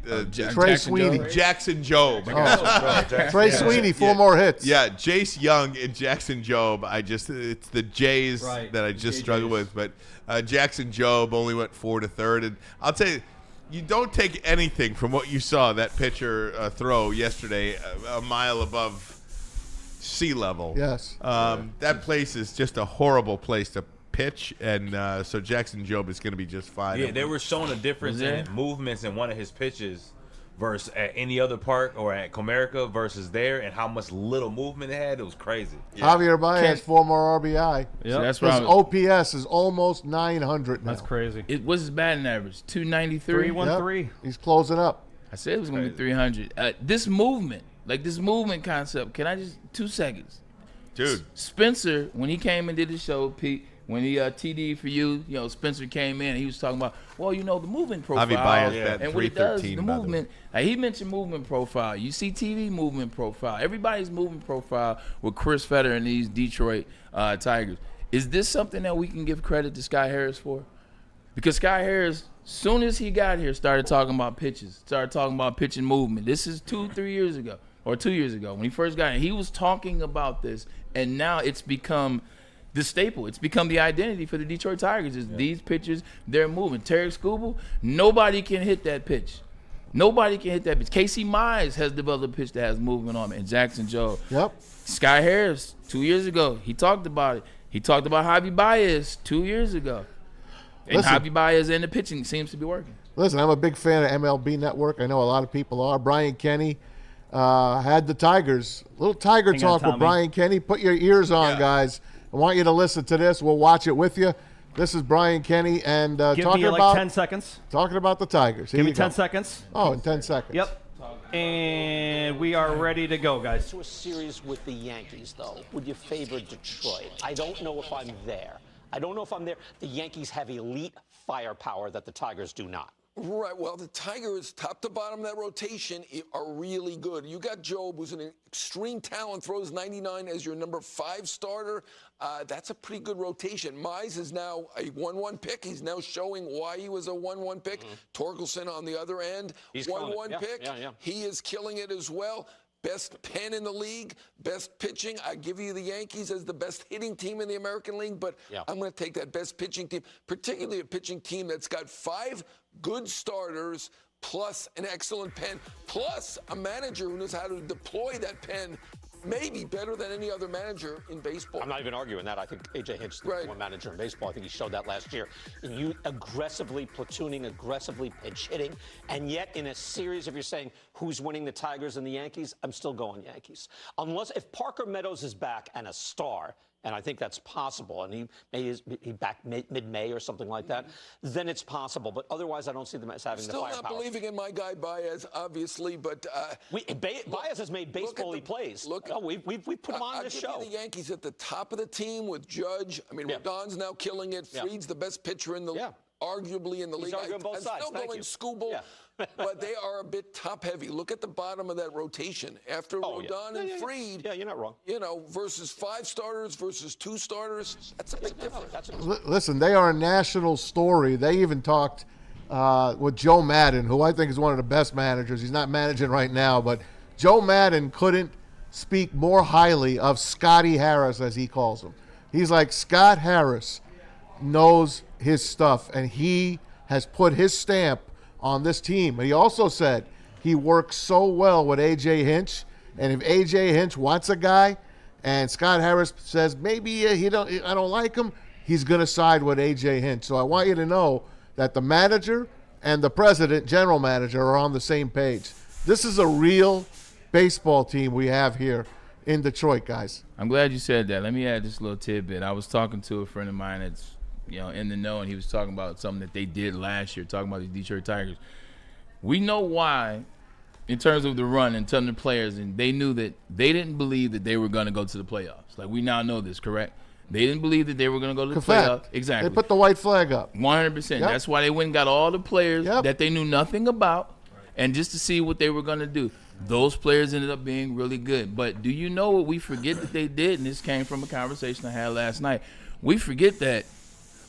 Trey Sweeney. Jackson Jobe. Trey Sweeney, 4 more hits. Yeah, Jace Young and Jackson Jobe. It's the Jays that I just struggle with. But Jackson Jobe only went 4 to third. And I'll tell you, you don't take anything from what you saw that pitcher throw yesterday a mile above sea level. Yes. That place is just a horrible place to pitch, and so Jackson Jobe is going to be just fine. Yeah, they were showing a difference in movements in one of his pitches versus at any other park or at Comerica versus there, and how much little movement it had. It was crazy. Yeah. Javier Baez, 4 more RBI. Yep. So that's His right. OPS is almost 900 now. That's crazy. What's his batting average? 293. 313. Yep. He's closing up. I said it was going to be 300. This movement concept, can I just 2 seconds? Dude. Spencer, when he came and did the show, Pete, when he TD for you, Spencer came in and he was talking about, the movement profile. Javi Baez and what it does, 313, the movement. He mentioned movement profile. You see TV movement profile. Everybody's movement profile with Chris Fetter and these Detroit Tigers. Is this something that we can give credit to Sky Harris for? Because Sky Harris, soon as he got here, started talking about pitches, started talking about pitching movement. This is 2 years ago, or 2 years ago when he first got here. He was talking about this, and now it's become the staple. It's become the identity for the Detroit Tigers. Is these pitchers, they're moving. Tarek Skubal, nobody can hit that pitch. Nobody can hit that pitch. Casey Mize has developed a pitch that has movement on it, and Jackson Jobe. Yep. Sky Harris, 2 years ago, he talked about it. He talked about Javi Baez 2 years ago. And Listen. Javi Baez and the pitching seems to be working. Listen, I'm a big fan of MLB Network. I know a lot of people are. Brian Kenny had the Tigers. Little Tiger Hang on, talk with Tommy. Brian Kenny. Put your ears on, Yeah. guys. I want you to listen to this. We'll watch it with you. This is Brian Kenny and Give talking me like about 10 seconds. talking about the Tigers. Here Give me you go. 10 seconds. Oh, in 10 seconds. Yep. And we are ready to go, guys. To a series with the Yankees, though, would you favor Detroit? I don't know if I'm there. The Yankees have elite firepower that the Tigers do not. Right. Well, the Tigers, top to bottom of that rotation, are really good. You got Job, who's an extreme talent, throws 99 as your number 5 starter. That's a pretty good rotation. Mize is now a 1-1 pick. He's now showing why he was a 1-1 pick. Torkelson on the other end, He's 1-1 killing it. pick. Yeah. He is killing it as well. Best pen in the league, best pitching. I give you the Yankees as the best hitting team in the American League, but I'm going to take that best pitching team, particularly a pitching team that's got 5 good starters plus an excellent pen, plus a manager who knows how to deploy that pen maybe better than any other manager in baseball. I'm not even arguing that. I think A.J. Hinch is the number 1 manager in baseball. I think he showed that last year. And you aggressively platooning, aggressively pitch hitting, and yet in a series, if you're saying who's winning the Tigers and the Yankees, I'm still going Yankees. Unless if Parker Meadows is back and a star, and I think that's possible, and he back mid-May or something like that, then it's possible. But otherwise, I don't see them as having the firepower. Still not believing in my guy Baez, obviously, but Baez has made baseball-y plays. We put him on this show. I'll give you the Yankees at the top of the team with Judge. I mean, Rodon's now killing it. Fried's the best pitcher in the arguably in the league. Arguing both sides. Still going Scooble, but they are a bit top-heavy. Look at the bottom of that rotation. After Rodon and Fried, you're not wrong. Versus 5 starters versus 2 starters, that's a big difference. Listen, they are a national story. They even talked with Joe Madden, who I think is one of the best managers. He's not managing right now, but Joe Madden couldn't speak more highly of Scotty Harris, as he calls him. He's like, Scott Harris knows his stuff, and he has put his stamp on this team. And he also said he works so well with A.J. Hinch, and if A.J. Hinch wants a guy and Scott Harris says maybe I don't like him, he's going to side with A.J. Hinch. So I want you to know that the manager and the president, general manager, are on the same page. This is a real baseball team we have here in Detroit, guys. I'm glad you said that. Let me add this little tidbit. I was talking to a friend of mine that's in the know, and he was talking about something that they did last year, talking about the Detroit Tigers. We know why, in terms of the run and telling the players, and they knew that they didn't believe that they were going to go to the playoffs. Like, we now know this, correct? They didn't believe that they were going to go to the playoffs. Exactly. They put the white flag up. 100%. Yep. That's why they went and got all the players that they knew nothing about, and just to see what they were going to do. Those players ended up being really good. But do you know what we forget that they did? And this came from a conversation I had last night. We forget that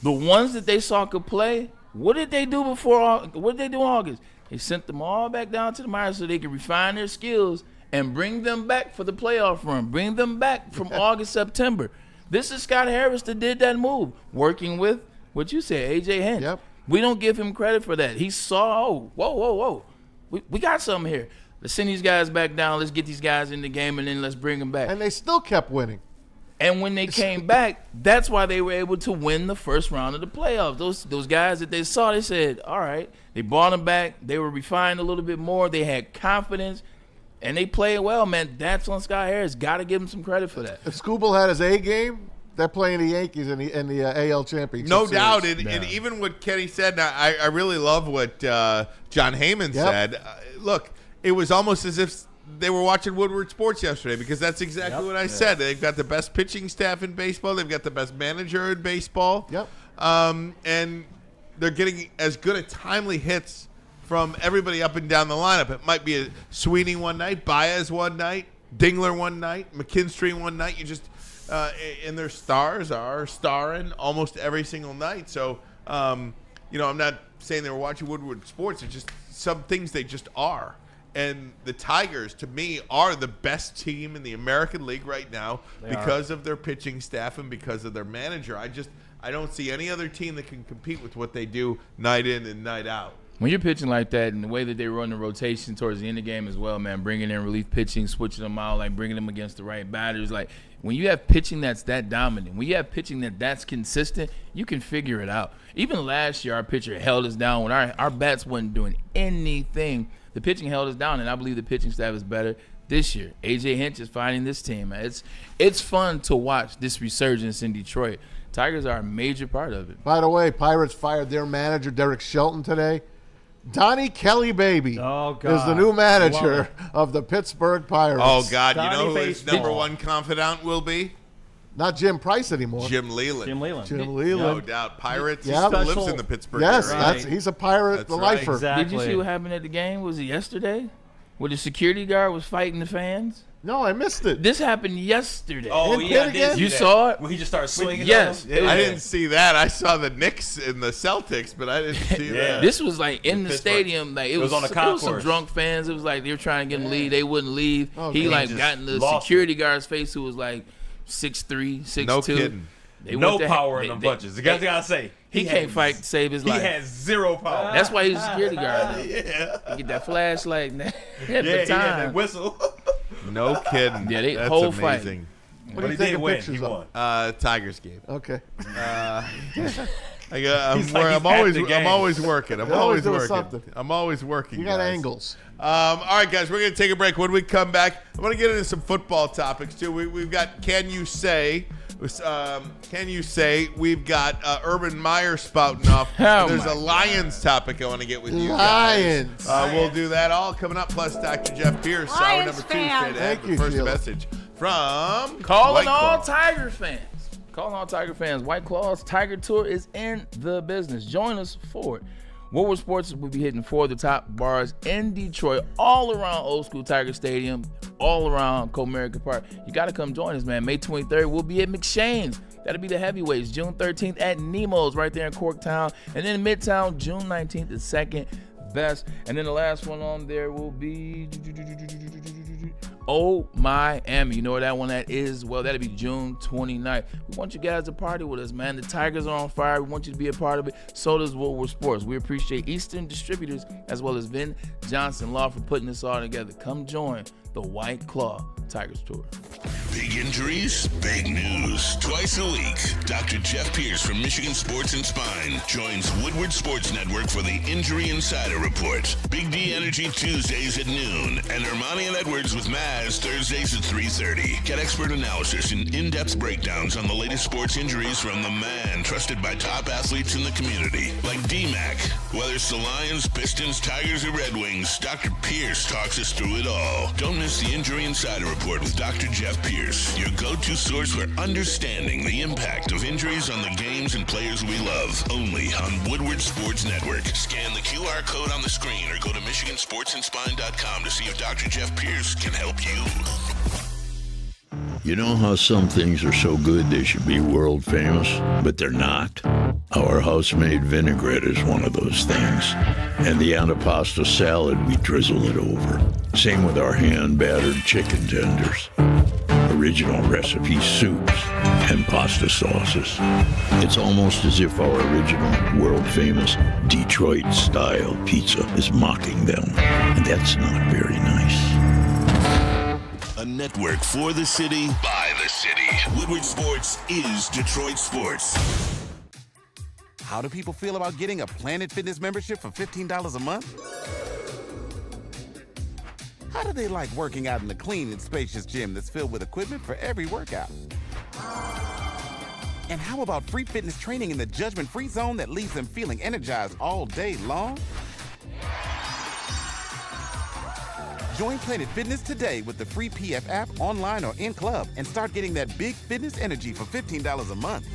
the ones that they saw could play, what did they do what did they do in August? They sent them all back down to the minors so they could refine their skills and bring them back for the playoff run. Bring them back from August, September. This is Scott Harris that did that move, working with what you said, A.J. Hinch. Yep. We don't give him credit for that. He saw, whoa. We got something here. Let's send these guys back down. Let's get these guys in the game, and then let's bring them back. And they still kept winning. And when they came back, that's why they were able to win the first round of the playoffs. Those guys that they saw, they said, all right. They brought them back. They were refined a little bit more. They had confidence, and they played well, man. That's on Scott Harris. Got to give him some credit for that. If Scooble had his A game, they're playing the Yankees in the AL Championship No Series. doubt. And even what Kenny said, and I really love what John Heyman said. Look, it was almost as if they were watching Woodward Sports yesterday, because that's exactly what I said. They've got the best pitching staff in baseball. They've got the best manager in baseball. Yep. And they're getting as good a timely hits from everybody up and down the lineup. It might be a Sweeney one night, Baez one night, Dingler one night, McKinstry one night. You just and their stars are starring almost every single night. So, I'm not saying they were watching Woodward Sports. It's just some things they just are. And the Tigers, to me, are the best team in the American League right now because of their pitching staff and because of their manager. I don't see any other team that can compete with what they do night in and night out. When you're pitching like that and the way that they run the rotation towards the end of the game as well, man, bringing in relief pitching, switching them out, like bringing them against the right batters, like when you have pitching that's that dominant, when you have pitching that's consistent, you can figure it out. Even last year, our pitcher held us down when our bats wasn't doing anything. The pitching held us down, and I believe the pitching staff is better this year. A.J. Hinch is finding this team, man. It's fun to watch this resurgence in Detroit. Tigers are a major part of it. By the way, Pirates fired their manager, Derek Shelton, today. Donnie Kelly, baby, is the new manager of the Pittsburgh Pirates. Oh, God. You know who his number one confidant will be? Not Jim Price anymore. Jim Leland. Jim Leland. No doubt. Pirates. He Yep. still lives in the Pittsburgh Yes, area. he's a Pirate, the lifer. Exactly. Did you see what happened at the game? Was it yesterday? Where the security guard was fighting the fans? No, I missed it. This happened yesterday. Oh, Didn't yeah, I hit did again? see You that. saw it? When he just started swinging? Yes. on them? I didn't see that. I saw the Knicks and the Celtics, but I didn't see that. This was like in the Pittsburgh. stadium. Like it was on the it was some concourse. drunk fans. It was like they were trying to get him to leave. They wouldn't leave. He He like just got in the lost security guard's face, who was like 6'3", 6'2". No kidding. They No went to- power in them bunches. The guys gotta say. He can't fight to save his He life. has zero power. That's why he's a security guard. Now. Yeah. He get that flashlight and that Yeah, he had baton. that whistle. No kidding. Yeah, they That's whole fight. amazing. What are you he did taking win. pictures He of? won. Tigers game. Okay. I'm He's like he's at the game. always working. I'm You're always always doing working. something. I'm always working. You got guys. angles. All right, guys, we're going to take a break. When we come back, I want to get into some football topics, too. We've got Can You Say? We've got Urban Meyer spouting off. There's a Lions topic I want to get with you guys. Lions. We'll do that all coming up, plus Dr. Jeff Pierce, hour number 2. Stay to Thank have you, the first Sheila. message from Calling White all Claw. Tiger fans. Calling all Tiger fans. White Claw's Tiger Tour is in the business. Join us for it. Woodward Sports will be hitting 4 of the top bars in Detroit, all around Old School Tiger Stadium, all around Comerica Park. You got to come join us, man. May 23rd, we'll be at McShane's. That'll be the heavyweights. June 13th at Nemo's right there in Corktown. And then in Midtown, June 19th, the second best. And then the last one on there will be Miami. You know where that one at is? Well, that'll be June 29th. We want you guys to party with us, man. The Tigers are on fire. We want you to be a part of it. So does Woodward Sports. We appreciate Eastern Distributors as well as Vin Johnson Law for putting this all together. Come join the White Claw Tigers Tour. Big injuries, big news. Twice a week, Dr. Jeff Pierce from Michigan Sports and Spine joins Woodward Sports Network for the Injury Insider Report. Big D Energy Tuesdays at noon, and Ermanni and Edwards with Maz Thursdays at 3:30. Get expert analysis and in-depth breakdowns on the latest sports injuries from the man trusted by top athletes in the community, like D-Mac. Whether it's the Lions, Pistons, Tigers, or Red Wings, Dr. Pierce talks us through it all. Don't miss the Injury Insider Report with Dr. Jeff Pierce, your go-to source for understanding the impact of injuries on the games and players we love. Only on Woodward Sports Network. Scan the QR code on the screen or go to MichiganSportsandSpine.com to see if Dr. Jeff Pierce can help you. You know how some things are so good they should be world famous, but they're not? Our house-made vinaigrette is one of those things. And the antipasta salad, we drizzle it over. Same with our hand-battered chicken tenders. Original recipe soups and pasta sauces. It's almost as if our original, world-famous Detroit-style pizza is mocking them. And that's not very nice. A network for the city, by the city. Woodward Sports is Detroit Sports. How do people feel about getting a Planet Fitness membership for $15 a month? How do they like working out in a clean and spacious gym that's filled with equipment for every workout? And how about free fitness training in the judgment-free zone that leaves them feeling energized all day long? Join Planet Fitness today with the free PF app, online or in club, and start getting that big fitness energy for $15 a month.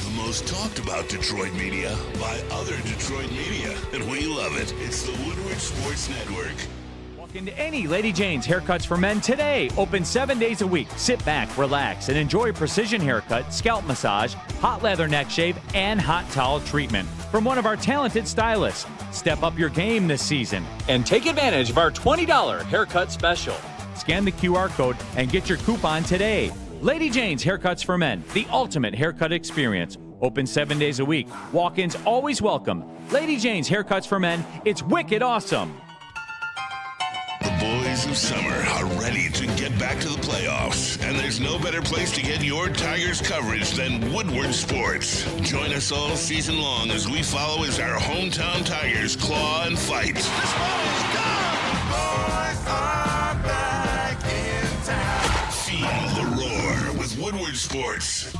The most talked about Detroit media by other Detroit media, and we love it. It's the Woodward Sports Network. Walk into any Lady Jane's Haircuts for Men today. Open 7 days a week. Sit back, relax, and enjoy precision haircut, scalp massage, hot leather neck shave, and hot towel treatment from one of our talented stylists. Step up your game this season and take advantage of our $20 haircut special. Scan the QR code and get your coupon today. Lady Jane's Haircuts for Men, the ultimate haircut experience. Open 7 days a week. Walk-ins always welcome. Lady Jane's Haircuts for Men. It's wicked awesome. The boys of summer are ready to get back to the playoffs, and there's no better place to get your Tigers coverage than Woodward Sports. Join us all season long as we follow as our hometown Tigers claw and fight. This ball is gone! Boys are back in town. Feel the roar with Woodward Sports.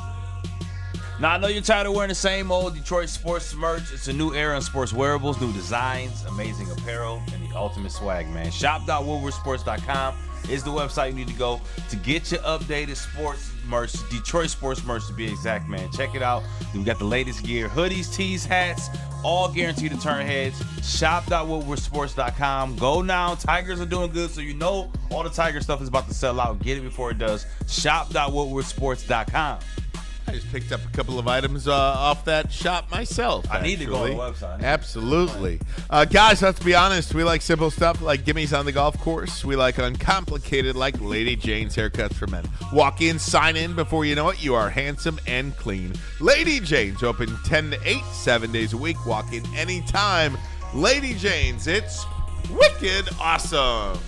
Now, I know you're tired of wearing the same old Detroit sports merch. It's a new era in sports wearables, new designs, amazing apparel, and the ultimate swag, man. Shop.woodwardsports.com is the website you need to go to get your updated sports merch, Detroit sports merch to be exact, man. Check it out. We got the latest gear, hoodies, tees, hats, all guaranteed to turn heads. Shop.woodwardsports.com. Go now. Tigers are doing good, so you know all the Tiger stuff is about to sell out. Get it before it does. Shop.woodwardsports.com. I just picked up a couple of items off that shop myself. I need to go on the website. Absolutely. Guys, let's be honest. We like simple stuff like gimmies on the golf course. We like uncomplicated like Lady Jane's Haircuts for Men. Walk in, sign in. Before you know it, you are handsome and clean. Lady Jane's open 10 to 8, 7 days a week. Walk in anytime. Lady Jane's, it's wicked awesome.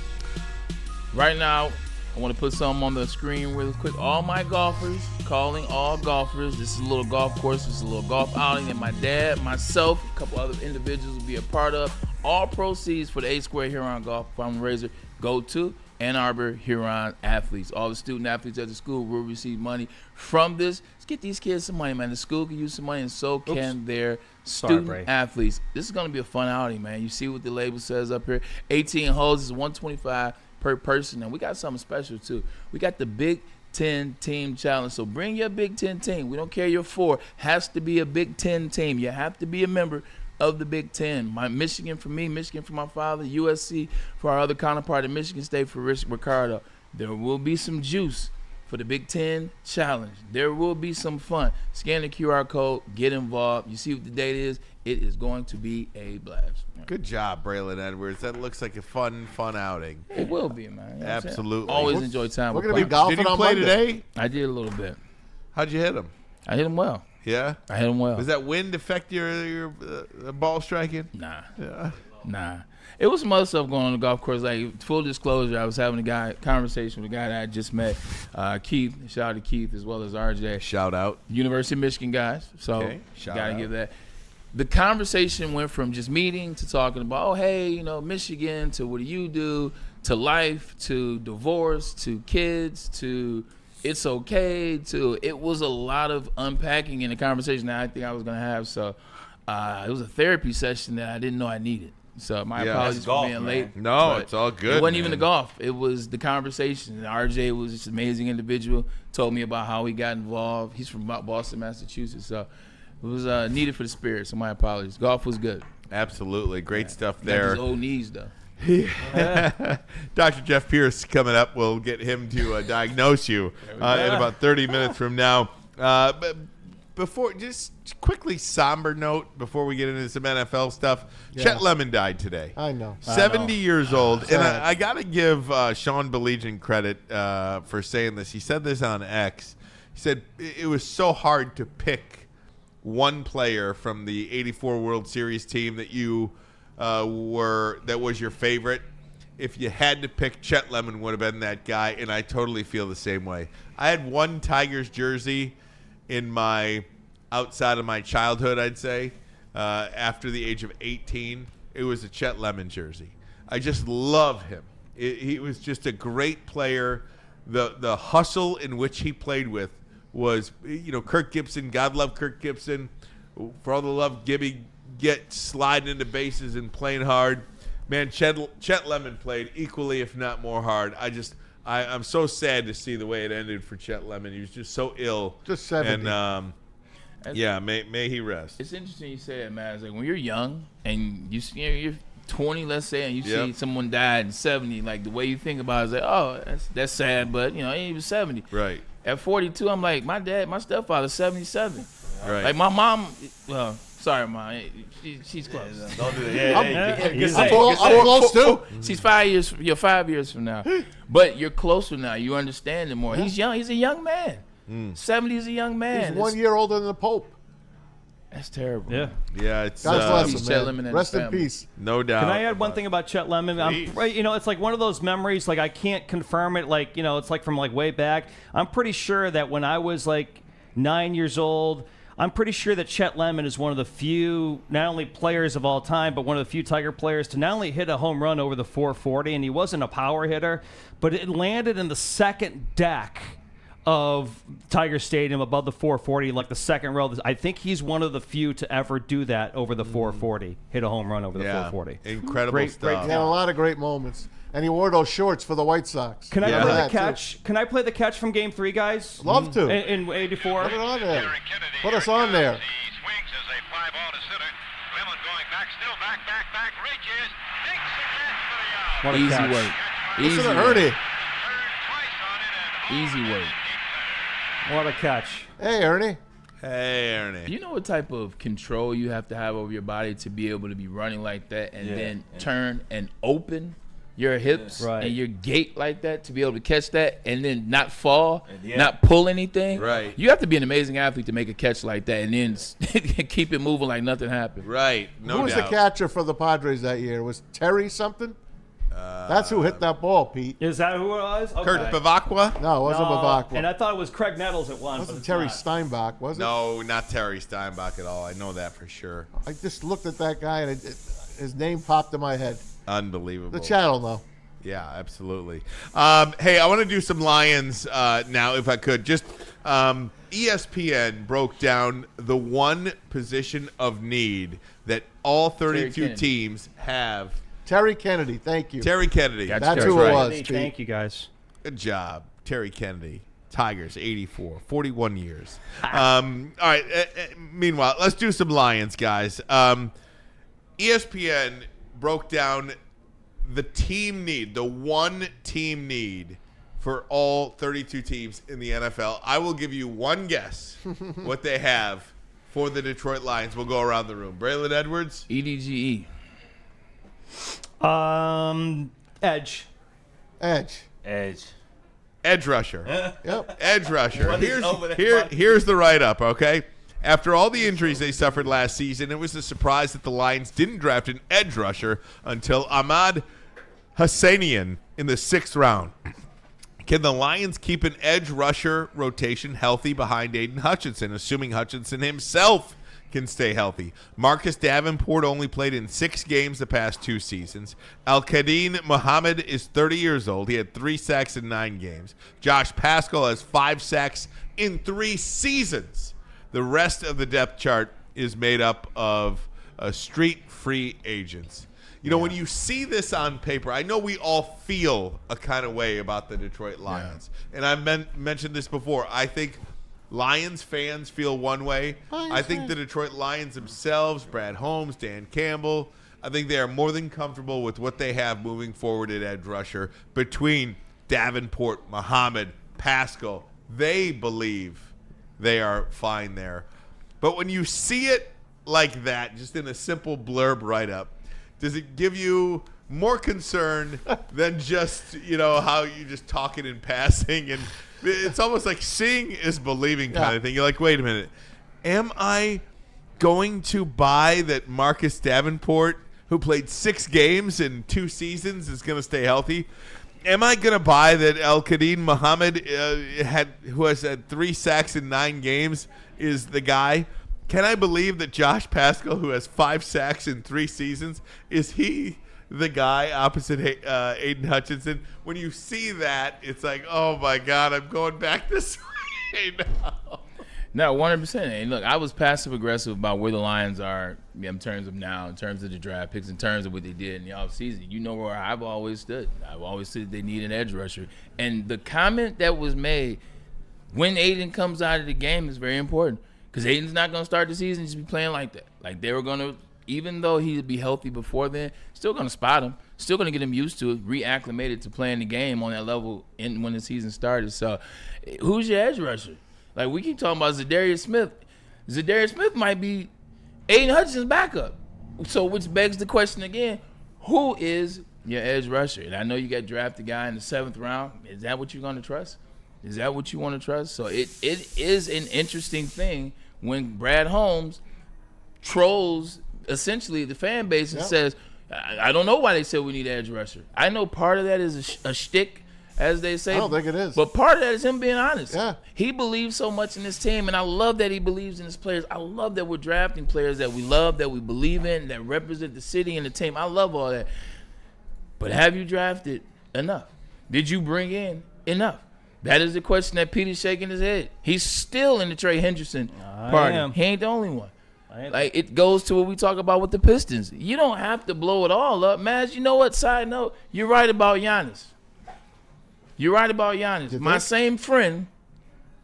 Right now, I want to put something on the screen real quick. All my golfers, calling all golfers. This is a little golf course. This is a little golf outing that my dad, myself, a couple other individuals will be a part of. All proceeds for the 8 Square Huron Golf Fundraiser go to Ann Arbor Huron athletes. All the student athletes at the school will receive money from this. Let's get these kids some money, man. The school can use some money, and so can their student athletes. This is going to be a fun outing, man. You see what the label says up here. 18 holes is $125 per person, and we got something special too. We got the Big Ten Team Challenge. So bring your Big Ten team. We don't care your 4. Has to be a Big Ten team. You have to be a member of the Big Ten. My Michigan for me, Michigan for my father, USC for our other counterpart, and Michigan State for Ricardo. There will be some juice for the Big Ten Challenge. There will be some fun. Scan the QR code, get involved. You see what the date is. It is going to be a blast. Good job, Braylon Edwards. That looks like a fun outing. It will be, man. You know Absolutely. Always enjoy time. We're going to be golfing Did you on play Monday. today? I did a little bit. How'd you hit him? I hit him well. Yeah? I hit him well. Does that wind affect your ball striking? Nah. Yeah. Nah. It was some other stuff going on the golf course. Like, full disclosure, I was having a conversation with a guy that I just met, Keith. Shout out to Keith as well as RJ. Shout out. University of Michigan guys. So, Okay. Shout gotta out. give that. The conversation went from just meeting to talking about, oh, hey, you know, Michigan, to what do you do, to life, to divorce, to kids, to it's okay, to it was a lot of unpacking in the conversation that I think I was going to have. So it was a therapy session that I didn't know I needed. So my apologies for being late. No, it's all good. It wasn't even the golf. It was the conversation. And RJ was just an amazing individual, told me about how he got involved. He's from Boston, Massachusetts. So it was needed for the spirit, so my apologies. Golf was good. Absolutely. Great stuff Got there. his old knees, though. Dr. Jeff Pierce coming up. We'll get him to diagnose you in about 30 minutes from now. But before, just quickly, somber note before we get into some NFL stuff. Yeah. Chet Lemon died today. I know. 70 years old. And Sad. I got to give Sean Belegian credit for saying this. He said this on X. He said it was so hard to pick one player from the 84 World Series team that you that was your favorite. If you had to pick, Chet Lemon would have been that guy, and I totally feel the same way. I had one Tigers jersey in my outside of my childhood, I'd say, after the age of 18. It was a Chet Lemon jersey. I just love him. He was just a great player. The hustle in which he played with was, Kirk Gibson. God love Kirk Gibson. For all the love Gibby get sliding into bases and playing hard. Man, Chet Lemon played equally, if not more hard. I'm so sad to see the way it ended for Chet Lemon. He was just so ill. Just 70. And may he rest. It's interesting you say that, man. It's like when you're young and you're 20, let's say, and you see someone died at 70, like the way you think about it is like, oh, that's sad, but he was 70. Right. At 42, I'm like, my stepfather's 77. Right. Like my mom, well, sorry, Mom, she's close. Don't do that. I'm close too. She's 5 years. You're 5 years from now, but you're closer now. You understand it more. He's young. He's a young man. 70 is a young man. He's 1 year older than the Pope. That's terrible. Yeah. Yeah, it's God bless Chet him, Lemon man. and Rest his in family. peace. no doubt. Can I add one thing about Chet Lemon? Please. It's like one of those memories, like I can't confirm it, like, it's like from like way back. I'm pretty sure that when I was like 9 years old, I'm pretty sure that Chet Lemon is one of the few, not only players of all time, but one of the few Tiger players to not only hit a home run over the 440, and he wasn't a power hitter, but it landed in the second deck of Tiger Stadium above the 440, like the second row. I think he's one of the few to ever do that over the 440, hit a home run over the 440. Incredible Great stuff. He had a lot of great moments. And he wore those shorts for the White Sox. Can I Yeah. play Yeah, the catch? Can I play the catch from Game 3, guys? Love to. In 84? Put it on there. Put us on there. He swings as a fly ball to center. Lemon going back, still back, reaches, takes the catch for the out. What a Easy catch. work. Listen Easy to work. Ernie. Turned twice on it and Easy work. What a catch. Hey, Ernie. Hey, Ernie. You know what type of control you have to have over your body to be able to be running like that and then turn and open your hips Right. and your gait like that to be able to catch that and then not fall, Yeah. not pull anything. Right. You have to be an amazing athlete to make a catch like that and then keep it moving like nothing happened. Right. No Who was doubt. the catcher for the Padres that year? Was Terry something? That's who hit that ball, Pete. Is that who it was? Okay. Kurt Bavacqua? No, it wasn't No, Bavacqua. and I thought it was Craig Nettles at one. It but wasn't it's Terry not. Steinbach, was it? No, not Terry Steinbach at all. I know that for sure. I just looked at that guy, and his name popped in my head. Unbelievable. The channel, though. Yeah, absolutely. Hey, I want to do some Lions now, if I could. Just ESPN broke down the one position of need that all 32 Kennedy. teams have. Terry Kennedy, thank you. Terry Kennedy. That's who it was, Pete. Thank you, guys. Good job, Terry Kennedy. Tigers, 84, 41 years. All right. Meanwhile, let's do some Lions, guys. ESPN broke down the team need, the one team need for all 32 teams in the NFL. I will give you one guess what they have for the Detroit Lions. We'll go around the room. Braylon Edwards. EDGE. Edge. Edge. Edge rusher. Yep. Edge rusher. What is over there, buddy? Here's the write-up, okay? After all the injuries they suffered last season, it was a surprise that the Lions didn't draft an edge rusher until Ahmad Hassanian in the 6th round. Can the Lions keep an edge rusher rotation healthy behind Aiden Hutchinson, assuming Hutchinson himself can stay healthy? Marcus Davenport only played in 6 games the past 2 seasons. Al-Qadim Muhammad is 30 years old. He had 3 sacks in 9 games. Josh Pascal has 5 sacks in 3 seasons. The rest of the depth chart is made up of street free agents. You know, when you see this on paper, I know we all feel a kind of way about the Detroit Lions. And I've mentioned this before. I think Lions fans feel one way. I think the Detroit Lions themselves, Brad Holmes, Dan Campbell, I think they are more than comfortable with what they have moving forward at edge rusher between Davenport, Muhammad, Pascal. They believe they are fine there. But when you see it like that, just in a simple blurb write-up, does it give you more concern than just, how you just talking in passing? And it's almost like seeing is believing kind of thing. You're like, wait a minute. Am I going to buy that Marcus Davenport, who played 6 games in 2 seasons, is going to stay healthy? Am I going to buy that Al-Qadim Muhammad, who has had 3 sacks in 9 games, is the guy? Can I believe that Josh Pascal, who has 5 sacks in 3 seasons, is he the guy opposite Aiden Hutchinson? When you see that, it's like, oh my God, I'm going back this way now. No, 100%. And look, I was passive aggressive about where the Lions are in terms of now, in terms of the draft picks, in terms of what they did in the offseason. You know where I've always stood. I've always said they need an edge rusher. And the comment that was made when Aiden comes out of the game is very important. Because Aiden's not going to start the season just be playing like that. Like they were going to, even though he'd be healthy before then, still going to spot him, still going to get him used to it, reacclimated to playing the game on that level when the season started. So who's your edge rusher? Like we keep talking about Zadarius Smith. Zadarius Smith might be Aiden Hutchinson's backup. So which begs the question again, who is your edge rusher? And I know you got drafted guy in the 7th round. Is that what you're going to trust? Is that what you want to trust? So it is an interesting thing when Brad Holmes trolls essentially the fan base and says, I don't know why they said we need an edge rusher. I know part of that is a shtick, as they say. I don't think it is. But part of that is him being honest. Yeah. He believes so much in this team, and I love that he believes in his players. I love that we're drafting players that we love, that we believe in, that represent the city and the team. I love all that. But have you drafted enough? Did you bring in enough? That is the question that Peter's shaking his head. He's still in the Trey Henderson party. He ain't the only one. Like, it goes to what we talk about with the Pistons. You don't have to blow it all up. Maz, you know what? Side note, you're right about Giannis. You're right about Giannis. My same friend,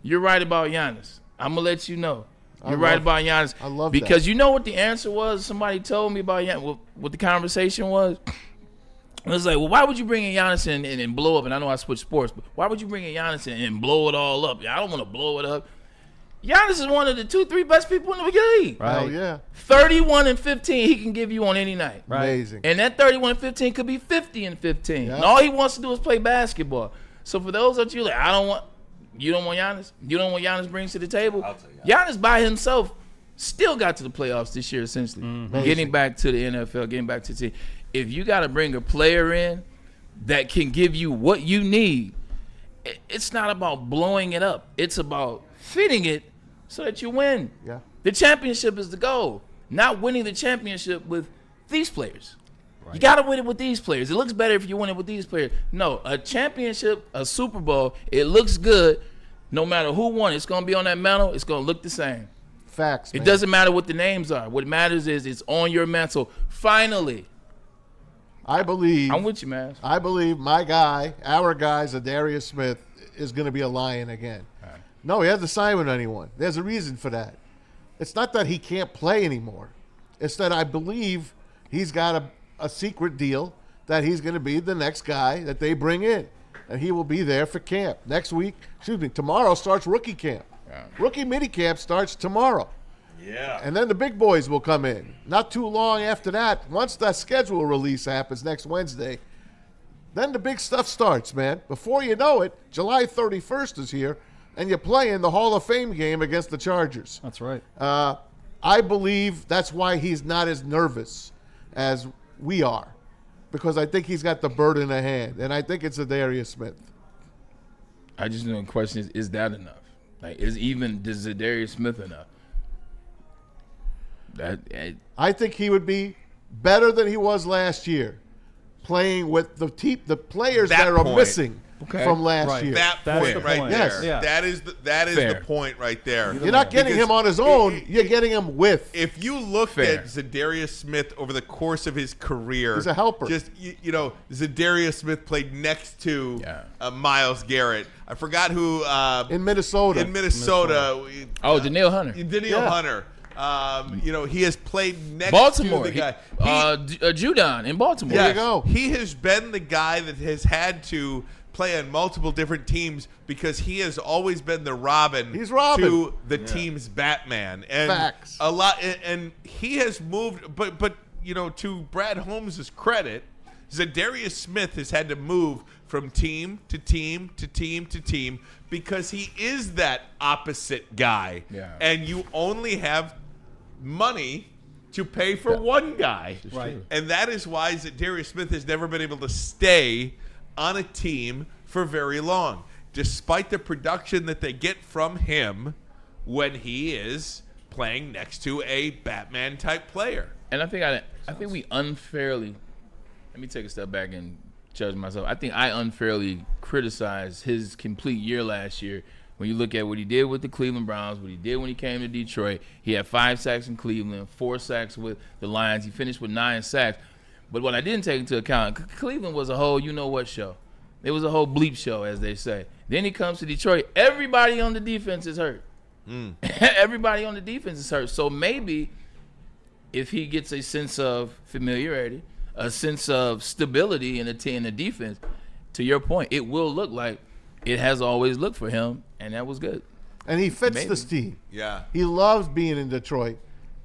you're right about Giannis. I'm going to let you know. You're right about Giannis. I love because that. You know what the answer was? Somebody told me about Giannis, what the conversation was? It was like, well, why would you bring in Giannis and blow up? And I know I switched sports, but why would you bring in Giannis and blow it all up? I don't want to blow it up. Giannis is one of the 2-3 best people in the league. Right. Hell yeah. 31-15 he can give you on any night. Right. Amazing. And that 31-15 could be 50-15. Yeah. And all he wants to do is play basketball. So for those of you like, you don't want Giannis? You don't want Giannis brings to the table? I'll tell you. Giannis by himself still got to the playoffs this year essentially. Getting back to the NFL, getting back to the team. If you got to bring a player in that can give you what you need, it's not about blowing it up. It's about fitting it so that you win. Yeah. The championship is the goal, not winning the championship with these players. Right. You got to win it with these players. It looks better if you win it with these players. No, a championship, a Super Bowl, it looks good no matter who won. It's going to be on that mantle. It's going to look the same. Facts, man. It doesn't matter what the names are. What matters is it's on your mantle. Finally. I believe. I'm with you, man. I believe my guy, our guy, Zadarius Smith, is going to be a Lion again. Right. No, he hasn't signed with anyone. There's a reason for that. It's not that he can't play anymore. It's that I believe he's got a secret deal that he's going to be the next guy that they bring in. And he will be there for camp. Next week, tomorrow starts rookie camp. Yeah. Rookie mini camp starts tomorrow. Yeah. And then the big boys will come in. Not too long after that, once that schedule release happens next Wednesday, then the big stuff starts, man. Before you know it, July 31st is here, and you're playing the Hall of Fame game against the Chargers. That's right. I believe that's why he's not as nervous as we are, because I think he's got the bird in the hand, and I think it's Zadarius Smith. I just know the question is that enough? Like, does Zadarius Smith enough? I think he would be better than he was last year, playing with the players that are missing from last year. That point right there. Yes. Yeah. That is the point right there. You're not getting him on his own. You're getting him with. If you look at Zadarius Smith over the course of his career, he's a helper. Just Zadarius Smith played next to Myles Garrett. I forgot who in Minnesota. Danielle Hunter. Danielle Hunter. He has played next Baltimore. to the guy. Judon in Baltimore. There you go. He has been the guy that has had to play on multiple different teams because he has always been the Robin. He's Robin to the team's Batman. And facts. A lot, and he has moved. But to Brad Holmes' credit, Zadarius Smith has had to move from team to team to team to team because he is that opposite guy. Yeah. And you only have money to pay for one guy. Right. And that is why Zadarius Smith has never been able to stay on a team for very long, despite the production that they get from him when he is playing next to a Batman-type player. And I think we unfairly, let me take a step back and judge myself. I think I unfairly criticized his complete year last year. When you look at what he did with the Cleveland Browns, what he did when he came to Detroit, he had 5 sacks in Cleveland, 4 sacks with the Lions. He finished with 9 sacks. But what I didn't take into account, Cleveland was a whole you-know-what show. It was a whole bleep show, as they say. Then he comes to Detroit. Everybody on the defense is hurt. Everybody on the defense is hurt. So maybe if he gets a sense of familiarity, a sense of stability in the defense, to your point, it will look like it has always looked for him, and that was good. And he fits this team. Yeah. He loves being in Detroit.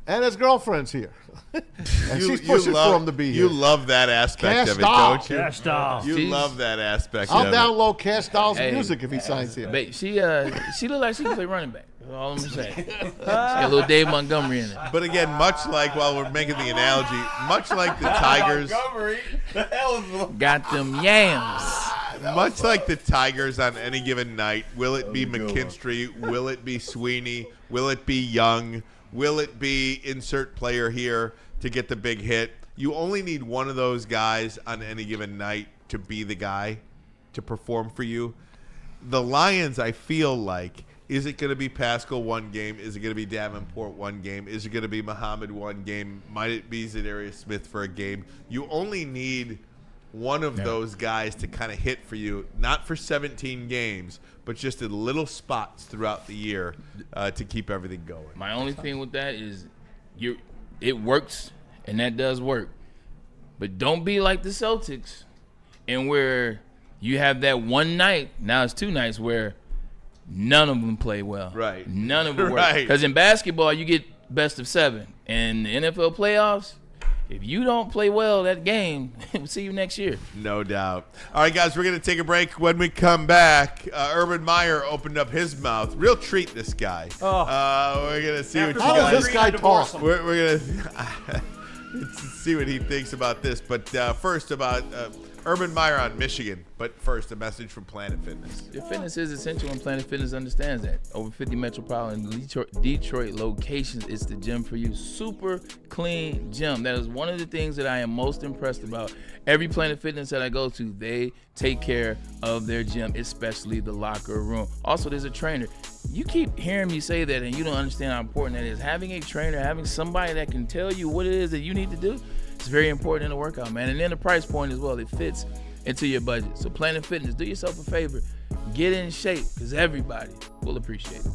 And his girlfriend's here. And she's pushing for him to be here. You love that aspect of it, Doll. don't you? Cash Doll. You love that aspect I'll of it. download Cash Doll's music if he signs here. She look like she can play running back. That's all I'm saying. It's got a little Dave Montgomery in it. But again, much like, while we're making the analogy, much like the Tigers. Got them yams. Much like the Tigers on any given night, will it be McKinstry? Will it be Sweeney? Will it be Young? Will it be insert player here to get the big hit? You only need one of those guys on any given night to be the guy to perform for you. The Lions, I feel like, is it going to be Pascal one game? Is it going to be Davenport one game? Is it going to be Muhammad one game? Might it be Zadarius Smith for a game? You only need one of those guys to kind of hit for you, not for 17 games, but just in little spots throughout the year to keep everything going. My only thing with that is it works, and that does work. But don't be like the Celtics, and where you have that one night, now it's 2 nights, where none of them play well. Right. None of them work. Right. Because in basketball, you get best of 7. And the NFL playoffs, if you don't play well that game, we'll see you next year. No doubt. All right, guys, we're going to take a break. When we come back, Urban Meyer opened up his mouth. Real treat, this guy. We're going to see what you How guys... does this guy talk? We're going to see what he thinks about this. But first, about Urban Meyer on Michigan. But first, a message from Planet Fitness. Your fitness is essential, and Planet Fitness understands that. Over 50 metropolitan Detroit locations, it's the gym for you. Super clean gym. That is one of the things that I am most impressed about. Every Planet Fitness that I go to, they take care of their gym, especially the locker room. Also, there's a trainer. You keep hearing me say that, and you don't understand how important that is. Having a trainer, having somebody that can tell you what it is that you need to do, it's very important in the workout, man. And then the price point as well, it fits into your budget. So Planet Fitness, do yourself a favor. Get in shape, because everybody will appreciate it.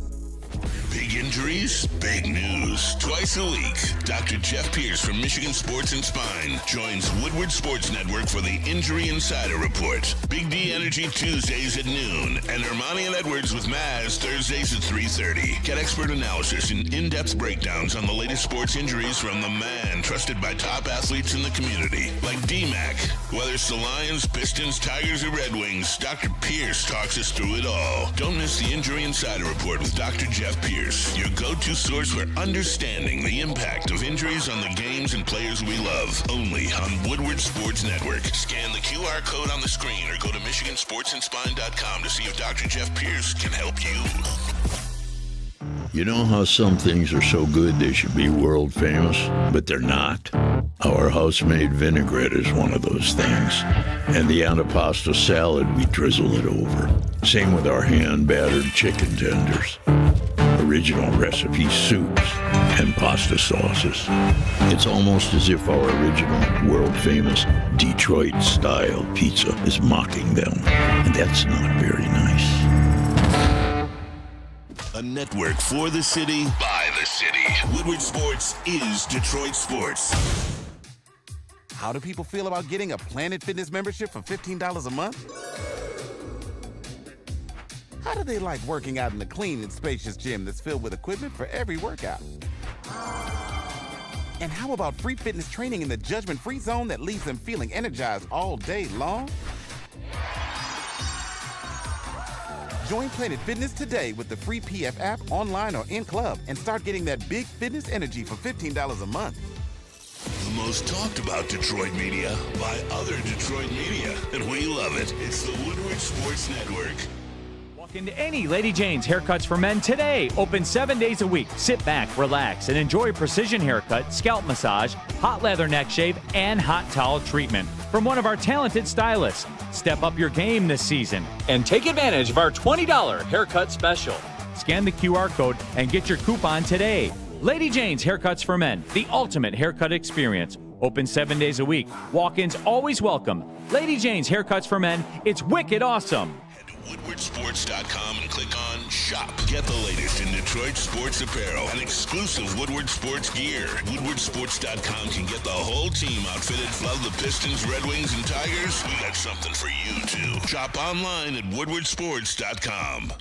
Big injuries, big news. Twice a week, Dr. Jeff Pierce from Michigan Sports and Spine joins Woodward Sports Network for the Injury Insider Report. Big D Energy Tuesdays at noon, and Ermanni and Edwards with Maz Thursdays at 3:30. Get expert analysis and in-depth breakdowns on the latest sports injuries from the man trusted by top athletes in the community, like D-Mac. Whether it's the Lions, Pistons, Tigers, or Red Wings, Dr. Pierce talks us through it all. Don't miss the Injury Insider Report with Dr. Jeff Pierce, your go-to source for understanding the impact of injuries on the games and players we love. Only on Woodward Sports Network. Scan the QR code on the screen or go to MichiganSportsandSpine.com to see if Dr. Jeff Pierce can help you. You know how some things are so good they should be world famous, but they're not? Our house-made vinaigrette is one of those things. And the antipasto salad, we drizzle it over. Same with our hand-battered chicken tenders. Original recipe soups and pasta sauces. It's almost as if our original, world-famous Detroit-style pizza is mocking them. And that's not very nice. A network for the city, by the city. Woodward Sports is Detroit Sports. How do people feel about getting a Planet Fitness membership for $15 a month? How do they like working out in a clean and spacious gym that's filled with equipment for every workout? And how about free fitness training in the judgment-free zone that leaves them feeling energized all day long? Join Planet Fitness today with the free PF app, online or in club, and start getting that big fitness energy for $15 a month. The most talked about Detroit media by other Detroit media, and we love it. It's the Woodward Sports Network. Walk into any Lady Jane's Haircuts for Men today. Open 7 days a week. Sit back, relax, and enjoy precision haircut, scalp massage, hot leather neck shave, and hot towel treatment from one of our talented stylists. Step up your game this season and take advantage of our $20 haircut special. Scan the QR code and get your coupon today. Lady Jane's Haircuts for Men, the ultimate haircut experience. Open 7 days a week. Walk-ins always welcome. Lady Jane's Haircuts for Men, it's wicked awesome. Head to WoodwardSports.com and click on Shop. Get the latest in Detroit sports apparel and exclusive Woodward Sports gear. WoodwardSports.com can get the whole team outfitted. Love the Pistons, Red Wings, and Tigers? We got something for you, too. Shop online at WoodwardSports.com.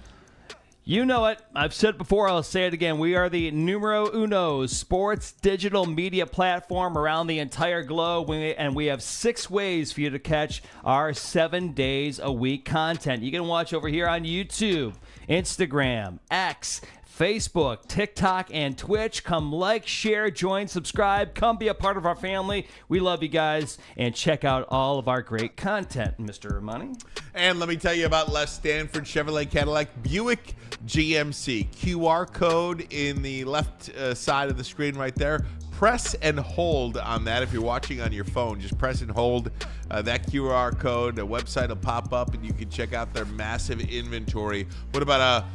You know it. I've said it before. I'll say it again. We are the numero uno sports digital media platform around the entire globe. And we have 6 ways for you to catch our 7 days a week content. You can watch over here on YouTube, Instagram, X, Facebook, TikTok, and Twitch. Come like, share, join, subscribe. Come be a part of our family. We love you guys. And check out all of our great content, Mr. Ermanni. And let me tell you about Les Stanford Chevrolet Cadillac Buick GMC. QR code in the left side of the screen right there. Press and hold on that. If you're watching on your phone, just press and hold that QR code. The website will pop up, and you can check out their massive inventory. What about a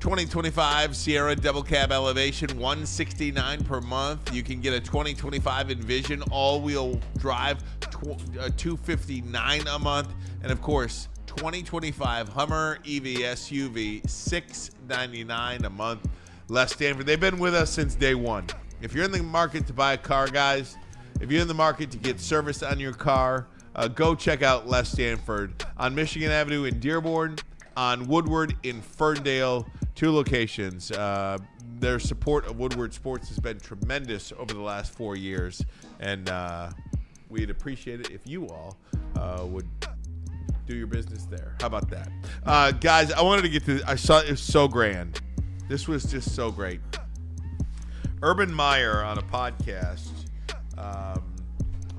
2025 Sierra Double Cab Elevation, $169 per month? You can get a 2025 Envision all-wheel drive, $259 a month. And, of course, 2025 Hummer EV SUV, $699 a month. Les Stanford, they've been with us since day one. If you're in the market to buy a car, guys, if you're in the market to get service on your car, go check out Les Stanford on Michigan Avenue in Dearborn, on Woodward in Ferndale, 2 locations. Their support of Woodward Sports has been tremendous over the last 4 years, and we'd appreciate it if you all would do your business there. How about that? Guys, I wanted to get to, I saw it was so grand. This was just so great. Urban Meyer on a podcast.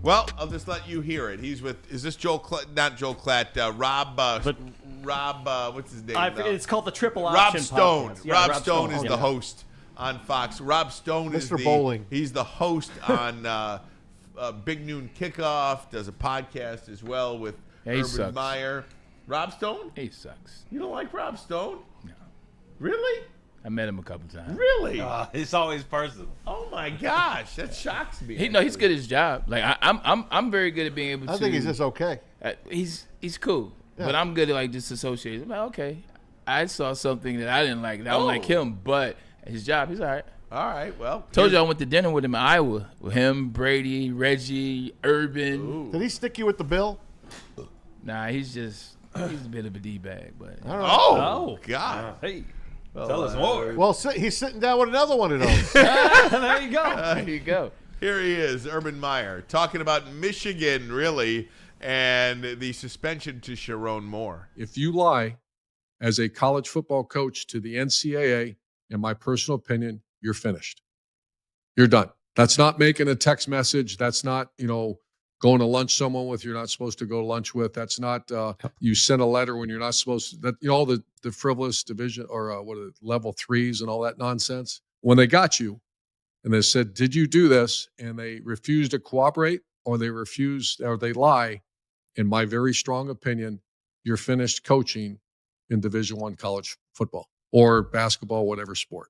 Well, I'll just let you hear it. He's with, is this Joel, not Joel Klatt, Rob, what's his name? I forget, it's called the Triple Rob Option Stone. Podcast. Yeah, Rob Stone is the host on Fox. Rob Stone is Mr. Bowling. He's the host on Big Noon Kickoff, does a podcast as well with Urban sucks. Meyer. Rob Stone? He sucks. You don't like Rob Stone? No. Really? I met him a couple times. Really? It's always personal. Oh my gosh, that shocks me. He's good at his job. Like I'm very good at being able to. I think he's just okay. He's cool, but I'm good at like just associating. I'm like, okay, I saw something that I didn't like. That I don't like him, but his job, he's all right. All right, well. Told you I went to dinner with him in Iowa with him, Brady, Reggie, Urban. Ooh. Did he stick you with the bill? Nah, he's a bit of a D-bag, but. Oh, God. Hey. Tell us more. Well, he's sitting down with another one of those. There you go. There you go. Here he is, Urban Meyer, talking about Michigan, really, and the suspension to Sharon Moore. If you lie as a college football coach to the NCAA, in my personal opinion, you're finished. You're done. That's not making a text message. That's not, going to lunch someone with you're not supposed to go to lunch with. That's not you send a letter when you're not supposed to. That all the frivolous division or level 3s and all that nonsense. When they got you and they said, "Did you do this?" and they refused to cooperate or they lie, in my very strong opinion, you're finished coaching in Division I college football or basketball, whatever sport.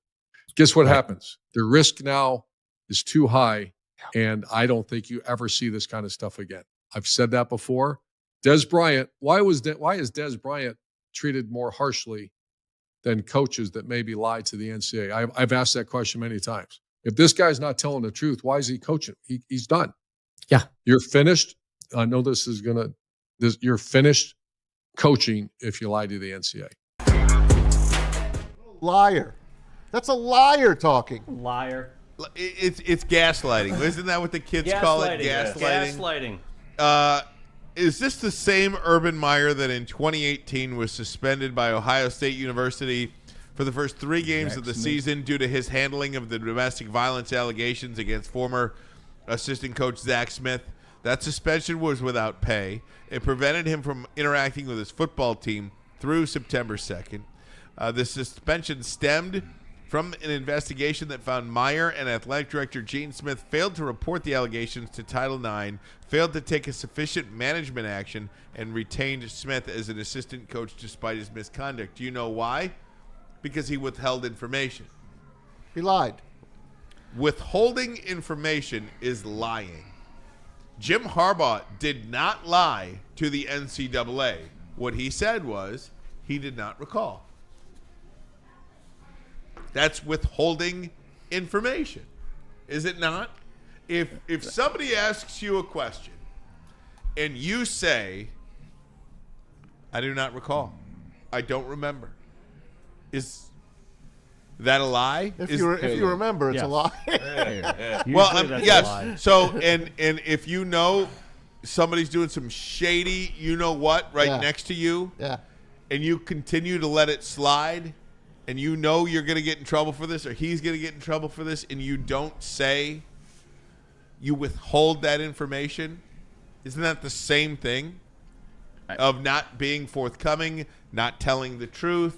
Guess what happens? The risk now is too high. And I don't think you ever see this kind of stuff again. I've said that before. Des Bryant, why is Des Bryant treated more harshly than coaches that maybe lied to the NCAA? I've asked that question many times. If this guy's not telling the truth, why is he coaching? He's done. Yeah. You're finished. I know you're finished coaching if you lie to the NCAA. Liar. That's a liar talking. Liar. It's gaslighting. Isn't that what the kids call it? Gaslighting. Is this the same Urban Meyer that in 2018 was suspended by Ohio State University for the first 3 games of the season due to his handling of the domestic violence allegations against former assistant coach Zach Smith? That suspension was without pay. It prevented him from interacting with his football team through September 2nd. The suspension stemmed from an investigation that found Meyer and athletic director Gene Smith failed to report the allegations to Title IX, failed to take a sufficient management action, and retained Smith as an assistant coach despite his misconduct. Do you know why? Because he withheld information. He lied. Withholding information is lying. Jim Harbaugh did not lie to the NCAA. What he said was he did not recall. That's withholding information, is it not? If somebody asks you a question and you say, "I do not recall. I don't remember," is that a lie? If you remember, it's a lie. Well, yes. So and if you know somebody's doing some shady, next to you, yeah, and you continue to let it slide. and you know you're going to get in trouble for this or he's going to get in trouble for this, and you don't say, you withhold that information, isn't that the same thing of not being forthcoming, not telling the truth?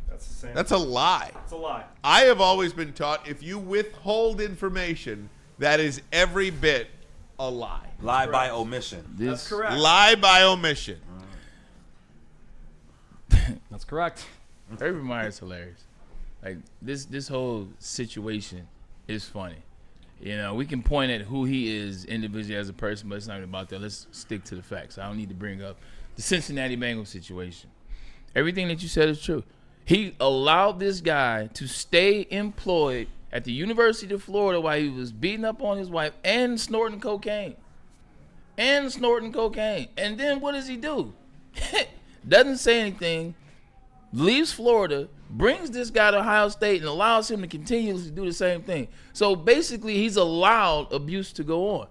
That's the same. That's a lie. It's a lie. I have always been taught if you withhold information, that is every bit a lie. Lie by omission. That's correct. Lie by omission. That's correct. Urban Meyer's hilarious. Like this whole situation is funny. You know, we can point at who he is individually as a person, but it's not about that. Let's stick to the facts. I don't need to bring up the Cincinnati Bengals situation. Everything that you said is true. He allowed this guy to stay employed at the University of Florida while he was beating up on his wife and snorting cocaine. And then what does he do? Doesn't say anything, leaves Florida, brings this guy to Ohio State and allows him to continuously do the same thing. So basically he's allowed abuse to go on.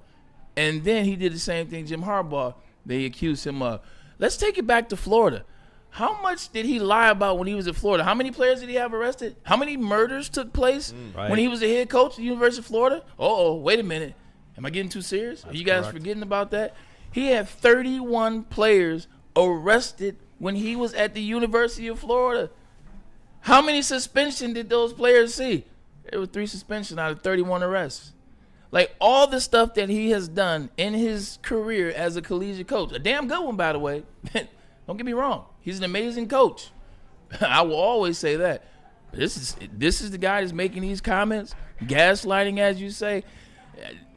And then he did the same thing Jim Harbaugh, they accused him of. Let's take it back to Florida. How much did he lie about when he was at Florida? How many players did he have arrested? How many murders took place when he was the head coach at the University of Florida? Wait a minute. Am I getting too serious? Are you guys forgetting about that? He had 31 players arrested when he was at the University of Florida. How many suspensions did those players see? There were 3 suspensions out of 31 arrests. Like, all the stuff that he has done in his career as a collegiate coach, a damn good one, by the way. Don't get me wrong. He's an amazing coach. I will always say that. But this is the guy that's making these comments, gaslighting, as you say.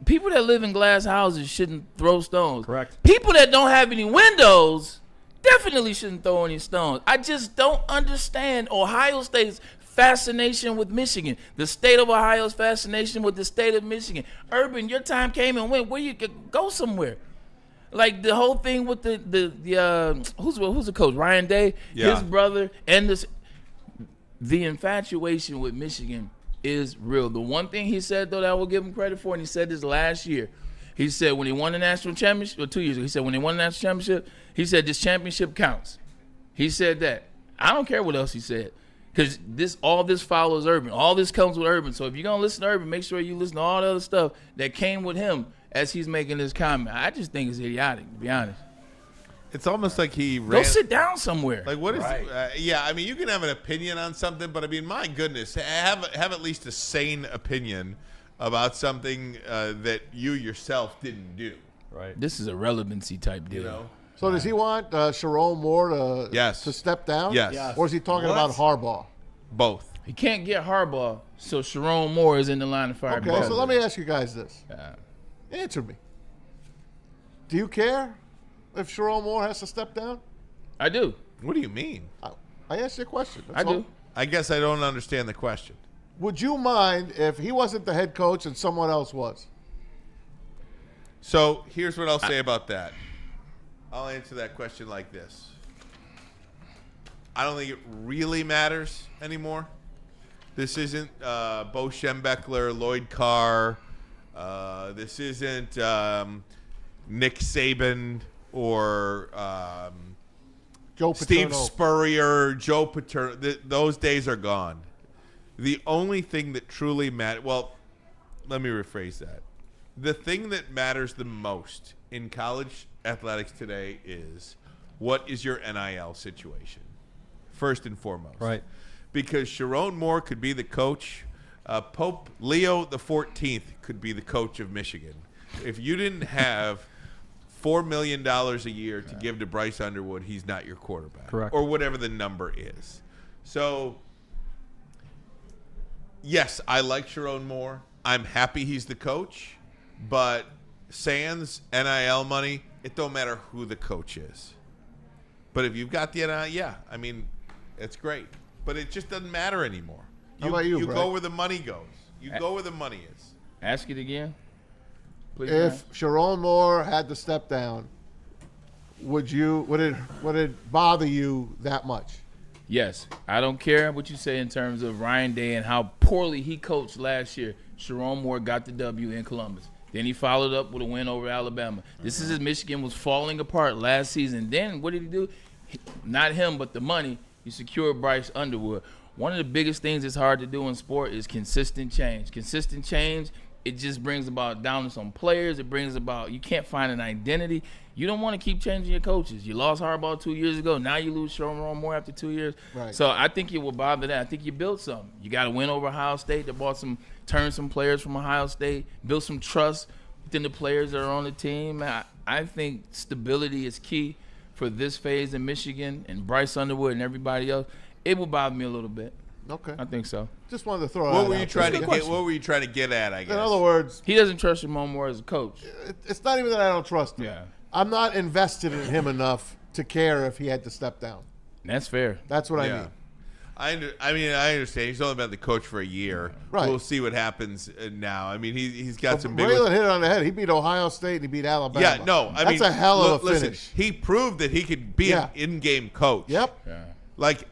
People that live in glass houses shouldn't throw stones. Correct. People that don't have any windows definitely shouldn't throw any stones. I just don't understand Ohio State's fascination with Michigan, the state of Ohio's fascination with the state of Michigan. Urban, your time came and went. Where you could go somewhere. Like the whole thing with who's the coach? Ryan Day, his brother, and the infatuation with Michigan is real. The one thing he said, though, that I will give him credit for, and he said this last year, he said when he won the national championship, or 2 years ago, he said when he won the national championship, he said this championship counts. He said that. I don't care what else he said, because all this follows Urban. All this comes with Urban. So if you're going to listen to Urban, make sure you listen to all the other stuff that came with him as he's making this comment. I just think it's idiotic, to be honest. It's almost like he ran. Go sit down somewhere. Like, what is I mean, you can have an opinion on something, but I mean, my goodness, have at least a sane opinion about something that you yourself didn't do. Right. This is a relevancy type deal. You know? So does he want Sharon Moore to step down? Yes. Or is he talking about Harbaugh? Both. He can't get Harbaugh, so Sharon Moore is in the line of fire. Okay, so let me ask you guys this. Answer me. Do you care if Sharon Moore has to step down? I do. What do you mean? I asked you a question. I do. I guess I don't understand the question. Would you mind if he wasn't the head coach and someone else was? So here's what I'll say about that. I'll answer that question like this. I don't think it really matters anymore. This isn't Bo Schembechler, Lloyd Carr. This isn't Nick Saban or Joe Steve Paterno. Spurrier, Joe Paterno. Those days are gone. The only thing that truly matters, well, let me rephrase that. The thing that matters the most in college athletics today is what is your NIL situation, first and foremost. Right. Because Sharon Moore could be the coach. Pope Leo the 14th could be the coach of Michigan. If you didn't have $4 million a year to give to Bryce Underwood, he's not your quarterback. Correct. Or whatever the number is. So, yes, I like Sharon Moore. I'm happy he's the coach. But sans NIL money, it don't matter who the coach is. But if you've got the NIL, yeah, I mean, it's great. But it just doesn't matter anymore. How about you, Brett? go where the money goes. You go where the money is. Ask it again. Please, If Sharon Moore had to step down, would it bother you that much? Yes. I don't care what you say in terms of Ryan Day and how poorly he coached last year. Sharon Moore got the W in Columbus. Then he followed up with a win over Alabama. This is as Michigan was falling apart last season. Then what did he do? Not him, but the money. He secured Bryce Underwood. one of the biggest things that's hard to do in sport is consistent change. Consistent change, it just brings about downness on players. It brings about, you can't find an identity. You don't want to keep changing your coaches. You lost Harbaugh 2 years ago. Now you lose Sherman Moore after 2 years. Right. So I think it will bother that. I think you built something. You got to win over Ohio State. They turned some players from Ohio State, built some trust within the players that are on the team. I think stability is key for this phase in Michigan and Bryce Underwood and everybody else. It will bother me a little bit. Okay. I think so. Just wanted to throw What that were out you there. What were you trying to get at? I guess. In other words, he doesn't trust Sherman Moore as a coach. It's not even that I don't trust him. Yeah. I'm not invested in him enough to care if he had to step down. That's fair. That's what I mean. I understand. He's only been the coach for a year. Right. We'll see what happens now. I mean, he's got some big. Braylon hit it on the head. He beat Ohio State and he beat Alabama. Yeah, no. That's a hell of a listen, finish. he proved that he could be an in-game coach. Yep. Yeah. Like,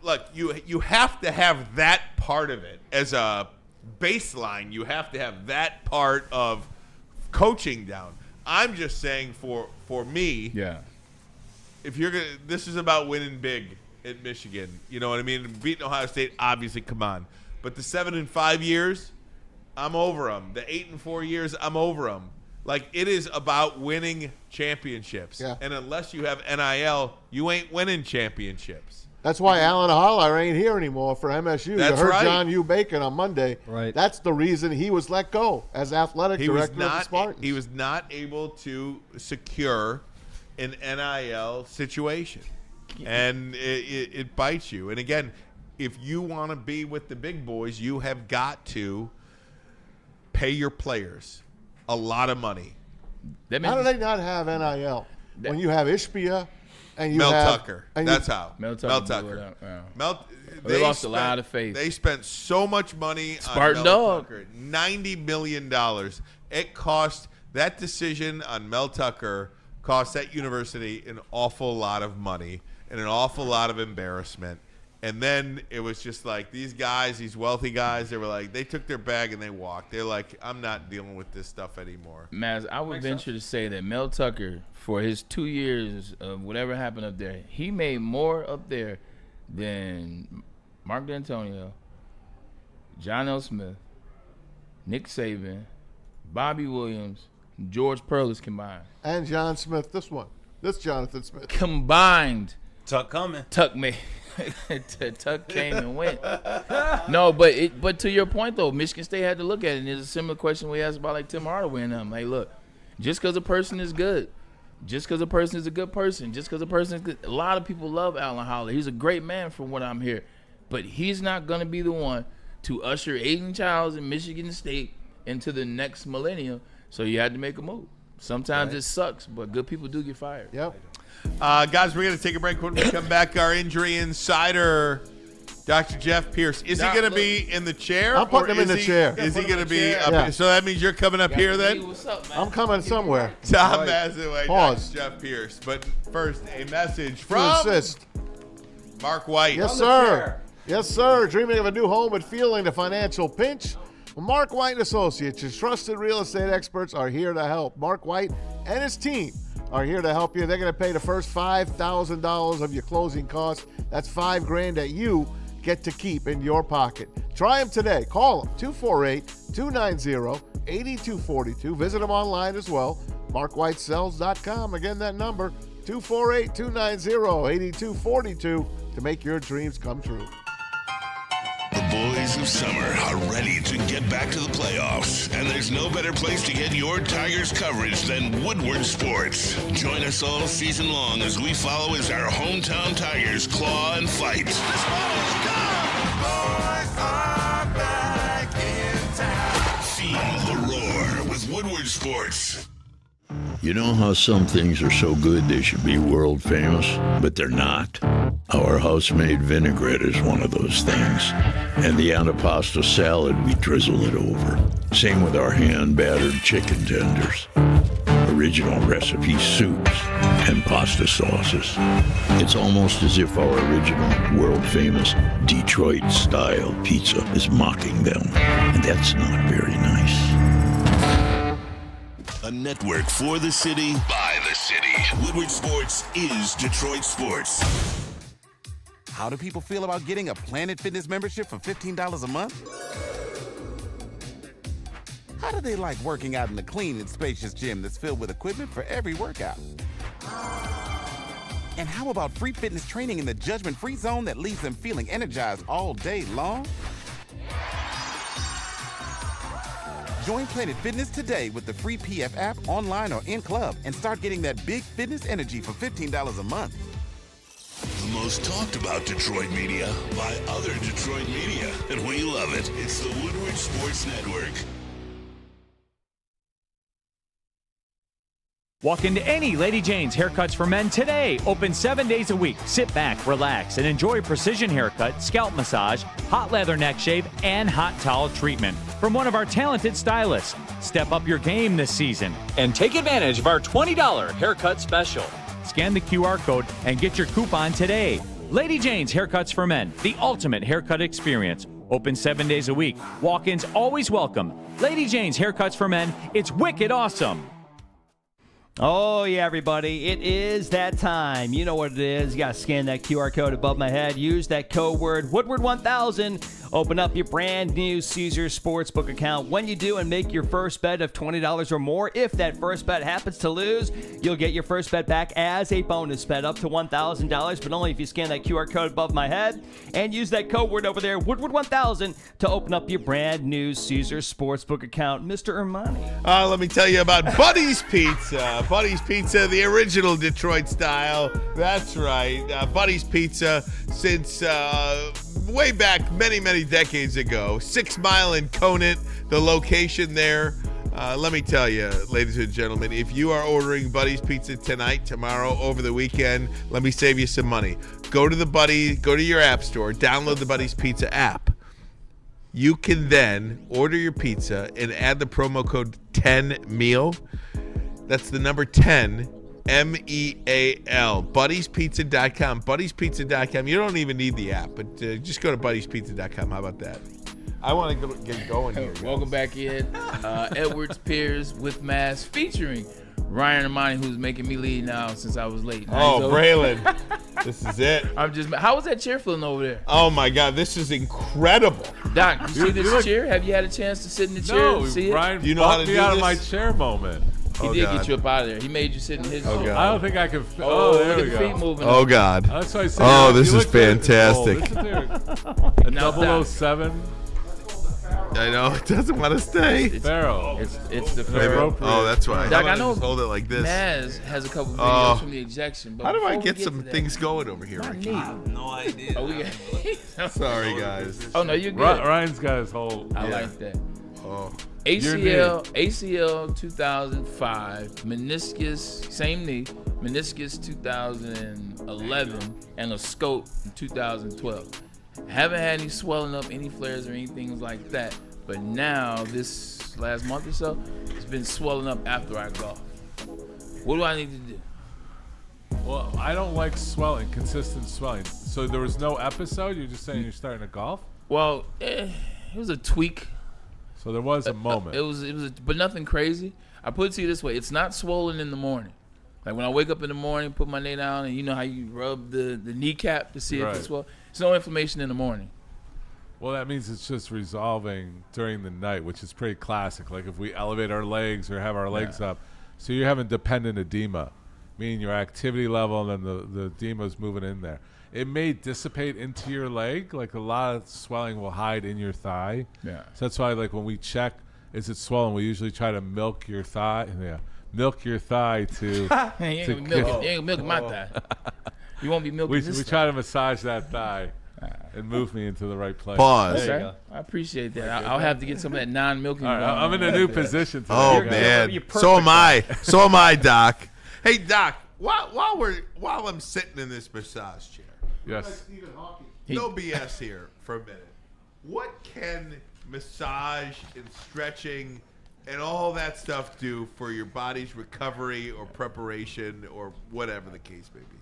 look, you have to have that part of it as a baseline. You have to have that part of coaching down. I'm just saying for me, if you're gonna, this is about winning big at Michigan. You know what I mean? Beating Ohio State, obviously, come on. But the 7-5 years, I'm over them. The 8-4 years, I'm over them. Like, it is about winning championships. Yeah. And unless you have NIL, you ain't winning championships. That's why Alan Holler ain't here anymore for MSU. That's you heard right. John U. Bacon on Monday. Right. That's the reason he was let go as athletic director of the Spartans. He was not able to secure an NIL situation. And it bites you. And again, if you want to be with the big boys, you have got to pay your players a lot of money. How do they not have NIL? When you have Ishbia and you Mel have Tucker. and That's you, how. Mel Mel Tucker. Tucker. They lost a lot of faith. They spent so much money Spartan on Mel dog. Tucker. $90 million. It cost, that decision on Mel Tucker cost that university an awful lot of money and an awful lot of embarrassment. And then it was just like these guys, these wealthy guys, they were like, they took their bag and they walked. They're like, I'm not dealing with this stuff anymore. Maz, I would venture to say that Mel Tucker, for his 2 years of whatever happened up there, he made more up there than Mark D'Antonio, John L. Smith, Nick Saban, Bobby Williams, George Perlis combined. and John Smith, this Jonathan Smith. Combined. Tuck coming. Tuck came and went. No, but to your point though, Michigan State had to look at it. And there's a similar question we asked about like Tim Hardaway and them. Like, look, just because a person is good, just because a person is a good person, just because a person is good. A lot of people love Alan Holler. He's a great man from what I'm hearing, but he's not gonna be the one to usher Aiden Childs and Michigan State into the next millennium. So you had to make a move. Sometimes it sucks, but good people do get fired. Yep. Guys, we're going to take a break. When we come back, our injury insider, Dr. Jeff Pierce. Is he going to be in the chair? I'm putting him in the chair. Is he going to be up Yeah. here? So that means you're coming up here then? What's up, man? I'm coming somewhere. Tom Mazaway, Pause. Dr. Jeff Pierce. But first, a message To from assist. Mark White. Yes, sir. Yes, sir. Dreaming of a new home but feeling the financial pinch? Well, Mark White and Associates, your trusted real estate experts, are here to help. Mark White and his team are here to help you. They're going to pay the first $5,000 of your closing costs. That's $5,000 that you get to keep in your pocket. Try them today. Call them 248-290-8242. Visit them online as well. MarkWhiteSells.com. Again, that number 248-290-8242 to make your dreams come true. The boys of summer are ready to get back to the playoffs, and there's no better place to get your Tigers coverage than Woodward Sports. Join us all season long as we follow as our hometown Tigers claw and fight. This ball is gone! The boys are back in town. Feel the roar with Woodward Sports. You know how some things are so good they should be world famous, but they're not? Our house-made vinaigrette is one of those things. And the antipasto salad, we drizzle it over. Same with our hand-battered chicken tenders. Original recipe soups and pasta sauces. It's almost as if our original, world-famous Detroit-style pizza is mocking them. And that's not very nice. A network for the city, by the city. Woodward Sports is Detroit Sports. How do people feel about getting a Planet Fitness membership for $15 a month? How do they like working out in a clean and spacious gym that's filled with equipment for every workout? And how about free fitness training in the judgment-free zone that leaves them feeling energized all day long? Join Planet Fitness today with the free PF app, online or in club, and start getting that big fitness energy for $15 a month. The most talked about Detroit media by other Detroit media, and we love it. It's the Woodward Sports Network. Walk into any Lady Jane's Haircuts for Men today. Open 7 days a week. Sit back, relax, and enjoy precision haircut, scalp massage, hot leather neck shave, and hot towel treatment from one of our talented stylists. Step up your game this season and take advantage of our $20 haircut special. Scan the QR code and get your coupon today. Lady Jane's Haircuts for Men, the ultimate haircut experience. Open 7 days a week. Walk-ins always welcome. Lady Jane's Haircuts for Men. It's wicked awesome. Oh, yeah, everybody. It is that time. You know what it is. You got to scan that QR code above my head. Use that code word Woodward1000. Open up your brand new Caesars Sportsbook account. When you do and make your first bet of $20 or more, if that first bet happens to lose, you'll get your first bet back as a bonus bet up to $1,000, but only if you scan that QR code above my head and use that code word over there, Woodward1000, to open up your brand new Caesars Sportsbook account. Mr. Ermanni. Let me tell you about Buddy's Pizza. Buddy's Pizza, the original Detroit style. That's right. Buddy's Pizza since way back many decades ago. 6 Mile in Conant, the location there. Let me tell you, ladies and gentlemen, if you are ordering Buddy's Pizza tonight, tomorrow, over the weekend, let me save you some money. Go to your app store, download the Buddy's Pizza app. You can then order your pizza and add the promo code 10MEAL. That's the number 10, MEAL. Buddy'sPizza.com. Buddy'sPizza.com. You don't even need the app, but just go to Buddy'sPizza.com. How about that? I want to get going here. Welcome back in. Edwards Piers with Mass featuring Ryan Ermanni, who's making me lead now since I was late. Braylon. This is it. How was that chair feeling over there? Oh, my God. This is incredible. Doc, you see this chair? Have you had a chance to sit in the chair and see it? Brian, you know how to me do out this? of my chair moment. He did get you up out of there. He made you sit in his chair. God. I don't think I can. There we look at go. the feet moving. Oh, God. That's why I said. This is fantastic. Now, 007. I know. It doesn't want to stay. Pharaoh. It's the Pharaoh. Oh, that's why. Doc, How I about know just hold it like this. Maz has a couple videos from the ejection. But How do I before we get some to things going over here, Not Ricky? neat. No idea. Oh, we got Sorry, guys. Oh, no, you're good. Ryan's got his whole. I like that. Oh. ACL 2005, meniscus, same knee, meniscus 2011, and a scope in 2012. Haven't had any swelling up, any flares or anything like that. But now, this last month or so, it's been swelling up after I golf. What do I need to do? Well, I don't like swelling, consistent swelling. So there was no episode? You're just saying you're starting to golf? Well, it was a tweak. So there was a moment. It was, but nothing crazy. I put it to you this way: it's not swollen in the morning. Like when I wake up in the morning, put my knee down, and you know how you rub the kneecap to see if it's swollen. There's no inflammation in the morning. Well, that means it's just resolving during the night, which is pretty classic. Like if we elevate our legs or have our legs up, so you're having dependent edema, meaning your activity level and then the edema is moving in there. It may dissipate into your leg, like a lot of swelling will hide in your thigh. Yeah. So that's why, like when we check, is it swollen? We usually try to milk your thigh. Yeah, milk your thigh to. You ain't milking my thigh. You won't be milking we this try to massage that thigh and move me into the right place. Pause. There you go. I appreciate that. I'll have to get some of that non-milking. All right, I'm in a new position today. Oh, man. So am I. So am I, Doc. Hey, Doc, while I'm sitting in this massage chair. Yes. No BS here for a minute. What can massage and stretching and all that stuff do for your body's recovery or preparation or whatever the case may be?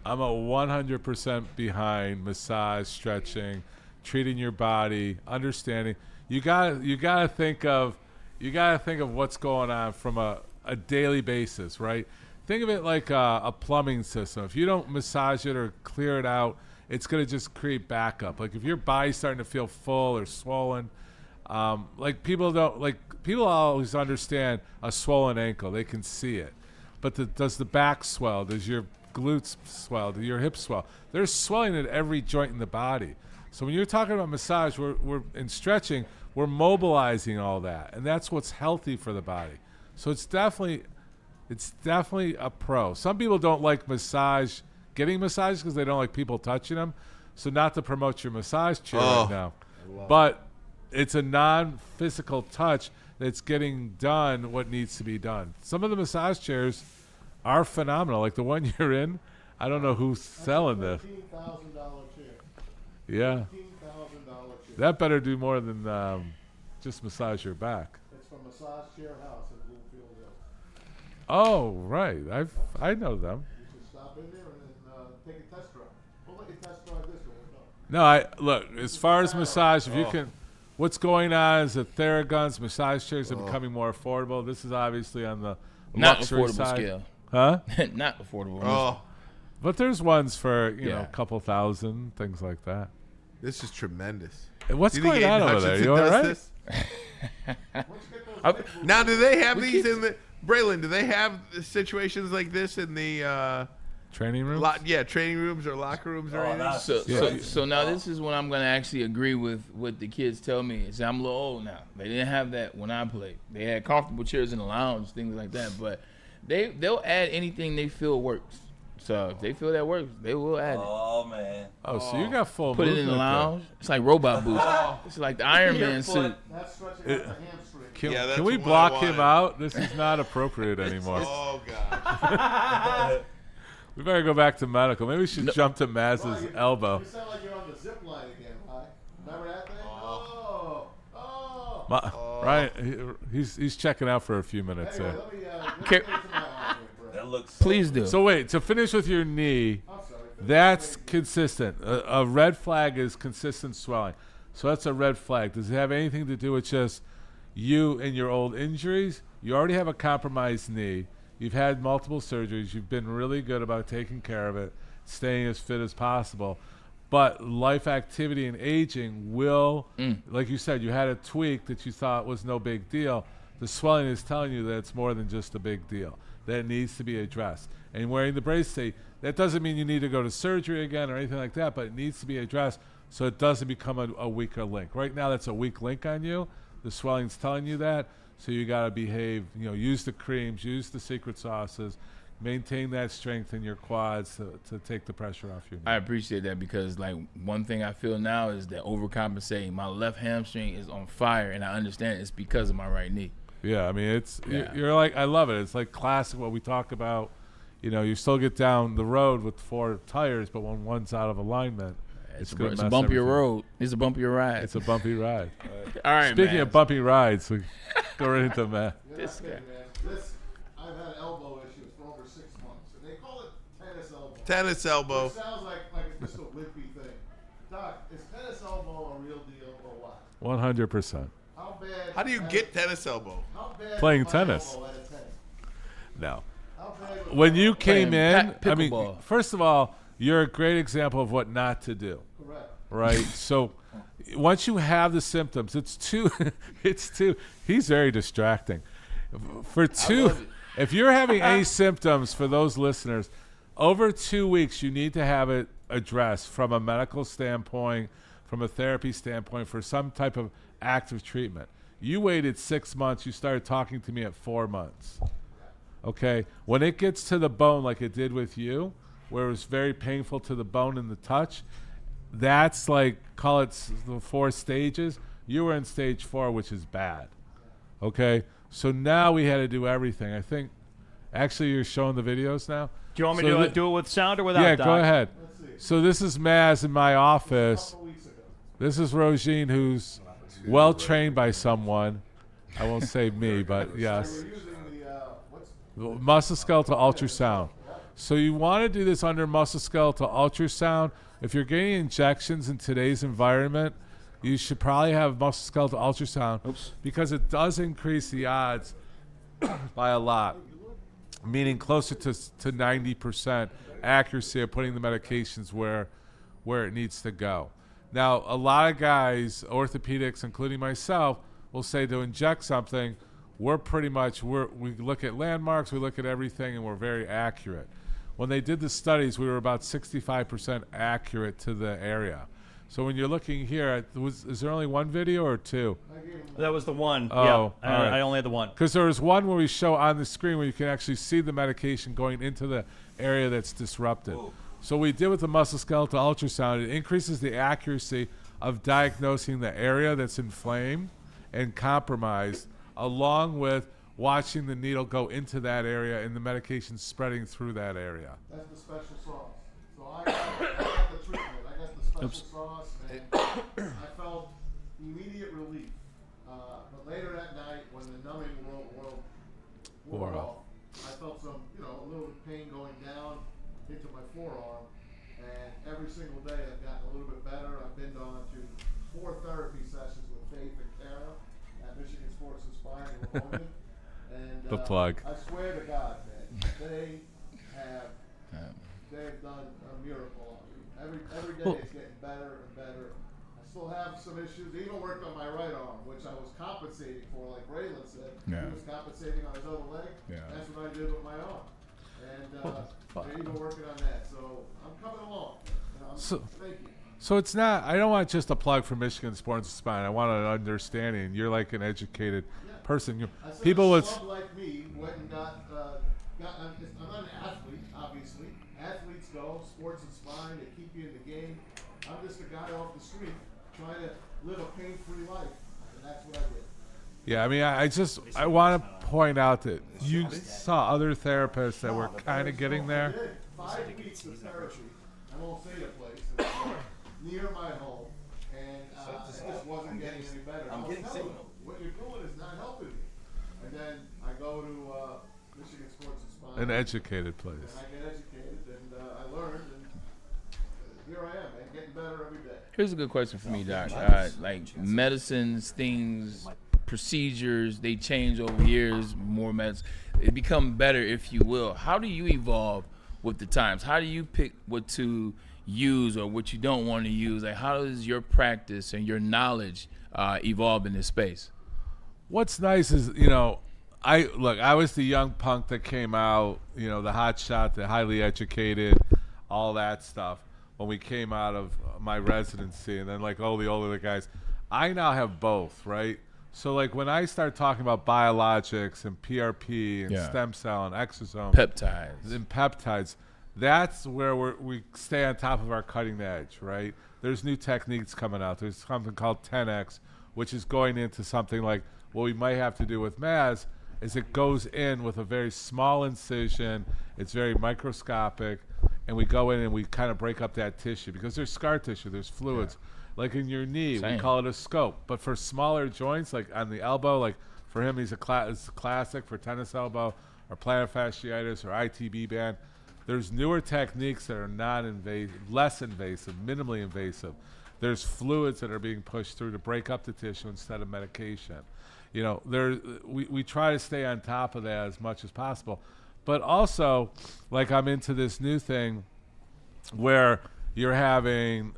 I'm a 100% behind massage, stretching, treating your body, understanding. You gotta think of what's going on from a daily basis, right? Think of it like a plumbing system. If you don't massage it or clear it out it's going to just create backup. Like if your body's starting to feel full or swollen, people always understand a swollen ankle. They can see it. But does the back swell? Does your glutes swell? Do your hips swell? There's swelling at every joint in the body. So when you're talking about massage, we're in stretching, we're mobilizing all that, and that's what's healthy for the body. So it's definitely a pro. Some people don't like getting massage because they don't like people touching them. So not to promote your massage chair right now, but it's a non-physical touch that's getting done what needs to be done. Some of the massage chairs are phenomenal. Like the one you're in, I don't know who's selling this. $15,000 chair. Yeah. $15,000 chair. That better do more than just massage your back. It's from Massage Chair House in Bloomfield Hills. Oh, right. I know them. You should stop in there and take a test drive. We'll let you test drive this one. No, look, as far as massage, if you can, what's going on is that Theraguns, massage chairs are becoming more affordable. This is obviously on the Not luxury affordable side. scale. Huh? Not affordable. Oh, but there's ones for, a couple thousand, things like that. this is tremendous. What's Do you think going on Aiden over there? Hutchinson You all does right? this? Now, do they have these in the Braylon? Do they have situations like this in the training rooms? Training rooms or locker rooms or anything. So now this is when I'm gonna actually agree with what the kids tell me. See, I'm a little old now. They didn't have that when I played. They had comfortable chairs in the lounge, things like that. But they'll add anything they feel works. So if they feel that works, they will add it. Oh man. Oh, so you got full Put it in the lounge. It's like robot boots. It's like the Iron Man suit. That's stretching out the hamstring. Can we block him out? This is not appropriate anymore. Oh God. We better go back to medical. Maybe we should jump to Maz's elbow. You sound like you're on the zip line again, right? Remember that thing? Ryan, he's checking out for a few minutes. Anyway, let me get into my arm here, Brett. That looks. Please do. So wait, to finish with your knee, that's consistent. A red flag is consistent swelling. So that's a red flag. Does it have anything to do with just you and your old injuries? You already have a compromised knee. You've had multiple surgeries. You've been really good about taking care of it, staying as fit as possible. But life activity and aging will, like you said, you had a tweak that you thought was no big deal. The swelling is telling you that it's more than just a big deal, that it needs to be addressed. And wearing the bracelet, that doesn't mean you need to go to surgery again or anything like that, but it needs to be addressed so it doesn't become a weaker link. Right now, that's a weak link on you. The swelling's telling you that. So you got to behave, use the creams, use the secret sauces, maintain that strength in your quads to take the pressure off your knee. I appreciate that because, one thing I feel now is that overcompensating. My left hamstring is on fire, and I understand it's because of my right knee. Yeah, I mean, you're like, I love it. It's like classic what we talk about. You still get down the road with 4 tires, but when one's out of alignment, it's a bumpier road. It's a bumpier ride. It's a bumpy ride. All right, Speaking of bumpy rides, we go right into Matt. This guy. I've had elbow issues for over 6 months, and they call it tennis elbow. Tennis elbow. It sounds like it's just a wimpy thing. Doc, is tennis elbow a real deal or what? 100%. How do you get tennis elbow? Playing tennis. No. When you came in, I mean, first of all, you're a great example of what not to do. Correct. Right? So once you have the symptoms, it's too, he's very distracting. If you're having any symptoms, for those listeners, over 2 weeks, you need to have it addressed from a medical standpoint, from a therapy standpoint, for some type of active treatment. You waited 6 months. You started talking to me at 4 months. Okay? When it gets to the bone like it did with you, where it was very painful to the bone and the touch, that's call it the 4 stages. You were in stage 4, which is bad. Okay? So now we had to do everything. I think, actually, you're showing the videos now? Do you want me to do it with sound or without? Yeah, Doc? go ahead. So this is Maz in my office. This is Rogine, who's well trained by someone. I won't say me, but yes. Musculoskeletal ultrasound. So you want to do this under musculoskeletal ultrasound. If you're getting injections in today's environment, you should probably have musculoskeletal ultrasound because it does increase the odds by a lot, meaning closer to 90% accuracy of putting the medications where where it needs to go. Now, a lot of guys, orthopedics, including myself, will say to inject something, we look at landmarks, we look at everything, and we're very accurate. When they did the studies, we were about 65% accurate to the area. So when you're looking here, is there only one video or two? That was the one. Oh, yeah, all right. I only had the one. Because there was one where we show on the screen where you can actually see the medication going into the area that's disrupted. Whoa. So we did with the musculoskeletal ultrasound, it increases the accuracy of diagnosing the area that's inflamed and compromised, along with watching the needle go into that area and the medication spreading through that area. That's the special sauce. So I got the treatment. I got the special sauce, and I felt immediate relief. But later that night, when the numbing wore off, I felt some, a little pain going down into my forearm. And every single day I've gotten a little bit better. I've been on to 4 therapy sessions with Faith and Kara at Michigan Sports and Spine in Livonia. And the plug. I swear to God, man, they have done a miracle on me. Every day it's getting better and better. I still have some issues. I even worked on my right arm, which I was compensating for, like Braylon said. Yeah. He was compensating on his other leg. Yeah. That's what I did with my arm. And they're even working on that. So I'm coming along. Thank you. So it's not, I don't want just a plug for Michigan Sports and Spine. I want an understanding. You're like an educated person. People with like me went and got I'm not an athlete, obviously. Athletes go, sports and spine, they keep you in the game. I'm just a guy off the street trying to live a pain-free life, and that's what I did. Yeah, I mean, I want to point out that you saw other therapists that were kind of getting there. I did. 5 weeks of therapy. I won't say the place. It's near my home, and it just wasn't getting any better. I'm getting signal. What you're doing is not helping me. And then I go to Michigan Sports and Spine. An educated place. And I get educated, and I learned, and here I am, man, getting better every day. Here's a good question for me, Doc. Like medicines, things, procedures, they change over years, more medicine. They become better, if you will. How do you evolve with the times? How do you pick what to use or what you don't want to use? Like, how does your practice and your knowledge evolve in this space? What's nice is, I was the young punk that came out, the hot shot, the highly educated, all that stuff when we came out of my residency, and then all the older guys. I now have both, right? So when I start talking about biologics and PRP and stem cell and exosome peptides, that's where we stay on top of our cutting edge, right? There's new techniques coming out. There's something called 10X, which is going into something like what we might have to do with Maz, is it goes in with a very small incision. It's very microscopic, and we go in and we kind of break up that tissue because there's scar tissue, there's fluids. Yeah. Like in your knee, we call it a scope. But for smaller joints, like on the elbow, like for him, it's a classic for tennis elbow or plantar fasciitis or ITB band. There's newer techniques that are non-invasive, less invasive, minimally invasive. There's fluids that are being pushed through to break up the tissue instead of medication. We try to stay on top of that as much as possible. But also, I'm into this new thing where you're having,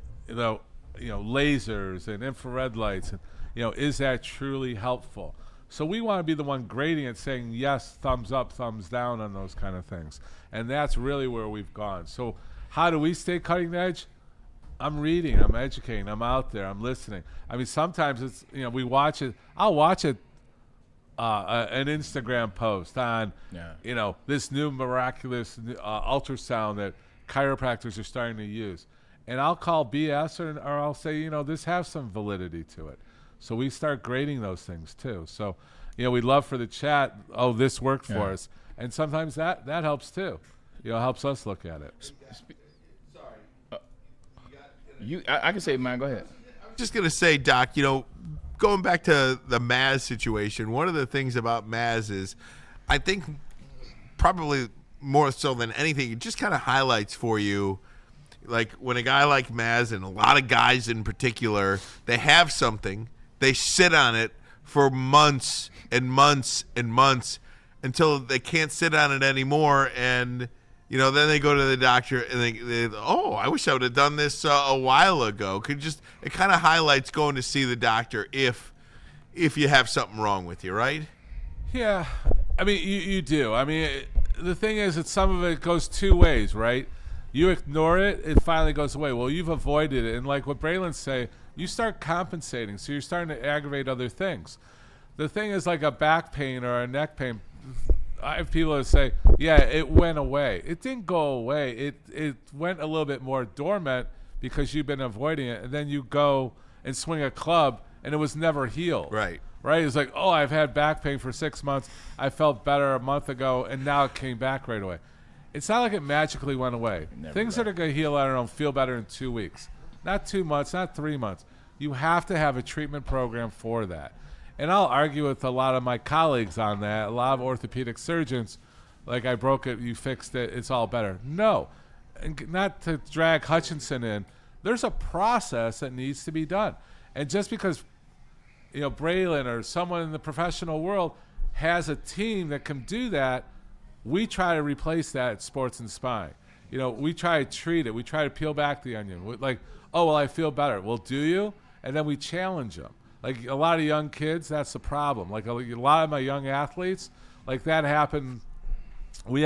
lasers and infrared lights, and is that truly helpful? So we want to be the one grading it, saying yes, thumbs up, thumbs down on those kind of things, and that's really where we've gone. So how do we stay cutting edge? I'm reading, I'm educating, I'm out there, I'm listening. I mean, sometimes it's we watch it. I'll watch it. An Instagram post on this new miraculous ultrasound that chiropractors are starting to use. And I'll call BS or I'll say, this has some validity to it. So we start grading those things too. So, we'd love for the chat, this worked for us. And sometimes that helps too. Helps us look at it. I can say mine, go ahead. I'm just going to say, Doc, going back to the Maz situation, one of the things about Maz is I think probably more so than anything, it just kind of highlights for you, like when a guy like Maz, and a lot of guys in particular, they have something, they sit on it for months and months and months until they can't sit on it anymore, and then they go to the doctor and they I wish I would have done this a while ago. It kind of highlights going to see the doctor if you have something wrong with you, right? Yeah, I mean, you do. I mean, the thing is that some of it goes two ways, right? You ignore it, it finally goes away. Well, you've avoided it. And like what Braylon say, you start compensating. So you're starting to aggravate other things. The thing is like a back pain or a neck pain. I have people that say, yeah, it went away. It didn't go away. It went a little bit more dormant because you've been avoiding it. And then you go and swing a club and it was never healed. Right. It's like, I've had back pain for 6 months. I felt better a month ago, and now it came back right away. It's not like it magically went away. Things that are going to heal, I don't know, feel better in 2 weeks. Not 2 months, not 3 months. You have to have a treatment program for that. And I'll argue with a lot of my colleagues on that, a lot of orthopedic surgeons, like I broke it, you fixed it, it's all better. No. And not to drag Hutchinson in, there's a process that needs to be done. And just because Braylon or someone in the professional world has a team that can do that, we try to replace that at Sports and Spine. We try to treat it. We try to peel back the onion. Like, I feel better. Well, do you? And then we challenge them. Like a lot of young kids, that's the problem. Like a lot of my young athletes, like that happened. I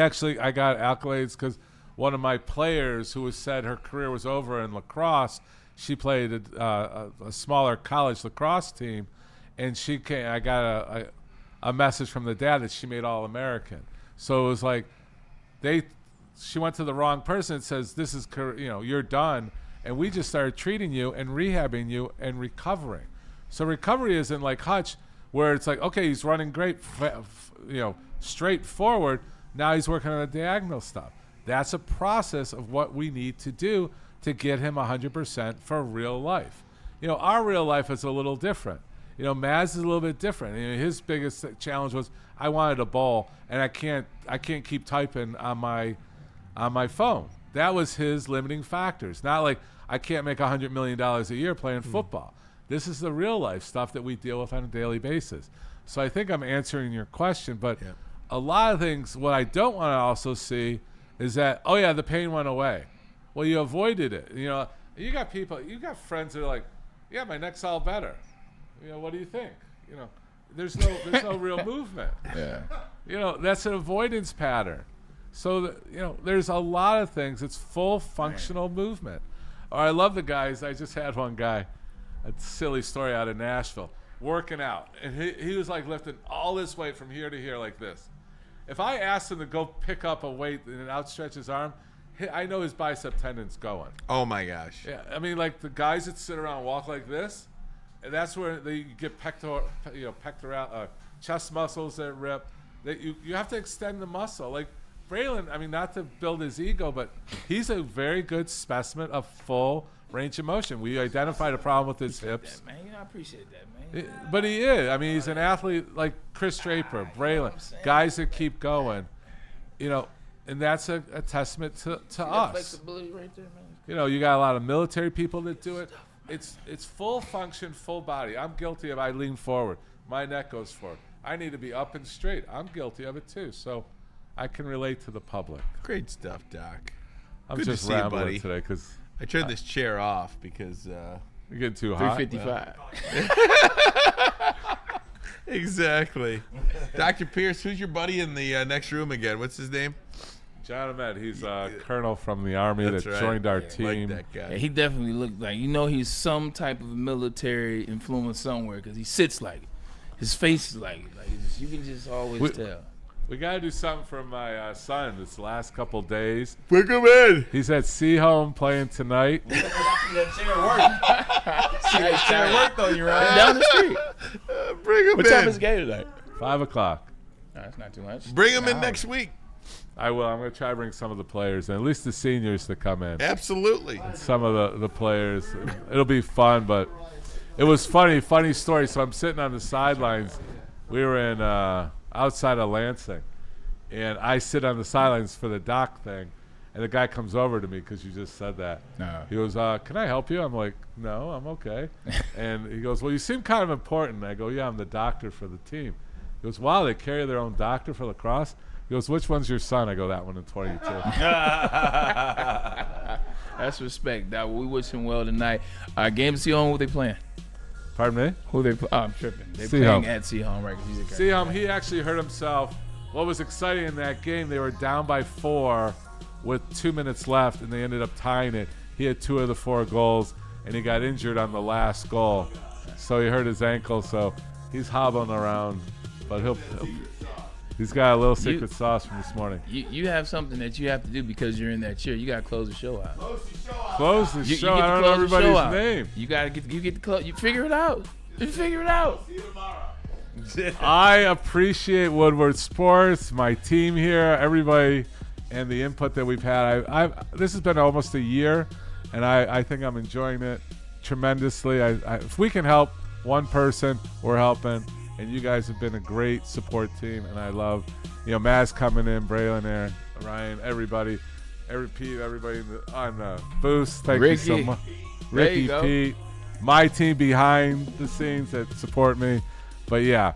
got accolades because one of my players who said her career was over in lacrosse, she played a smaller college lacrosse team, and I got a message from the dad that she made All-American. So it was like she went to the wrong person and says, this is, you're done. And we just started treating you and rehabbing you and recovering. So recovery isn't like Hutch, where it's like, okay, he's running great, straight forward. Now he's working on the diagonal stuff. That's a process of what we need to do to get him 100% for real life. Our real life is a little different. Maz is a little bit different. His biggest challenge was I wanted a ball, and I can't keep typing on my phone. That was his limiting factors. Not like I can't make $100 million a year playing football. This is the real life stuff that we deal with on a daily basis. So I think I'm answering your question, but a lot of things, what I don't want to also see is that, the pain went away. Well, you avoided it. You got friends that are like, yeah, my neck's all better. What do you think? There's no real movement. Yeah. That's an avoidance pattern. So there's a lot of things. It's full functional movement. Or I love the guys. I just had one guy, a silly story out of Nashville, working out, and he was like lifting all this weight from here to here like this. If I asked him to go pick up a weight and outstretch his arm, I know his bicep tendon's going. Oh my gosh. Yeah, I mean, like the guys that sit around and walk like this, and that's where they get pectoral, chest muscles that rip. You have to extend the muscle. Like Braylon, I mean, not to build his ego, but he's a very good specimen of full range of motion. We identified a problem with his hips. That, man. I appreciate that, man. But he is. I mean, he's an athlete like Chris Draper, Braylon, guys that keep going. And that's a testament to us. Flexibility right there, man. You got a lot of military people that do it. It's full function, full body. I'm guilty of I lean forward. My neck goes forward. I need to be up and straight. I'm guilty of it too. So I can relate to the public. Great stuff, Doc. I'm Good just to see you, rambling buddy. today because I turned this chair off because you're getting too hot. 355. Exactly. Dr. Pierce, who's your buddy in the next room again? What's his name? John Ahmed. He's a colonel from the Army that right. joined our team. Like that guy. Yeah, he definitely looked like, he's some type of military influence somewhere because he sits like it. His face is like you can just always tell. We got to do something for my son this last couple days. Bring him in. He's at Seahome playing tonight. See that chair work though, you're right. Down the street. Bring him in. What time is the game tonight? 5:00. That's not too much. Bring him in next week. I will. I'm going to try to bring some of the players, and at least the seniors to come in. Absolutely. And some of the players. It'll be fun, but it was funny story. So I'm sitting on the sidelines. We were in outside of Lansing, and I sit on the sidelines for the doc thing, and the guy comes over to me because you just said that. No. He goes, can I help you? I'm like, no, I'm okay. And he goes, well, you seem kind of important. I go, yeah, I'm the doctor for the team. He goes, wow, they carry their own doctor for lacrosse? He He goes, which one's your son? I go, that one in 22. That's respect. We wish him well tonight. Game Seahom, who they playing? Pardon me? Who they? I'm tripping. They Seahom. playing at Seahom, right? Seahom, he actually hurt himself. What was exciting in that game, they were down by 4 with 2 minutes left, and they ended up tying it. He had 2 of the 4 goals, and he got injured on the last goal. So he hurt his ankle, so he's hobbling around. But he's got a little secret sauce from this morning. You have something that you have to do because you're in that chair. You got to close the show out. Close the show. I don't know everybody's name. You got to get the close. You figure it out. See you tomorrow. I appreciate Woodward Sports, my team here, everybody, and the input that we've had. This has been almost a year, and I think I'm enjoying it tremendously. If we can help one person, we're helping, and you guys have been a great support team, and I love, Maz coming in, Braylon, Aaron, Ryan, everybody, Pete, everybody on the boost. Thank you so much. Ricky, Pete, my team behind the scenes that support me. But yeah,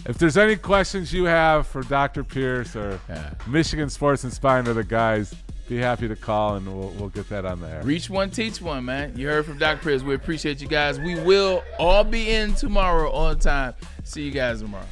if there's any questions you have for Dr. Pierce or Michigan Sports Inspired or the guys, be happy to call and we'll get that on the air. Reach one, teach one, man. You heard from Dr. Pierce. We appreciate you guys. We will all be in tomorrow on time. See you guys tomorrow.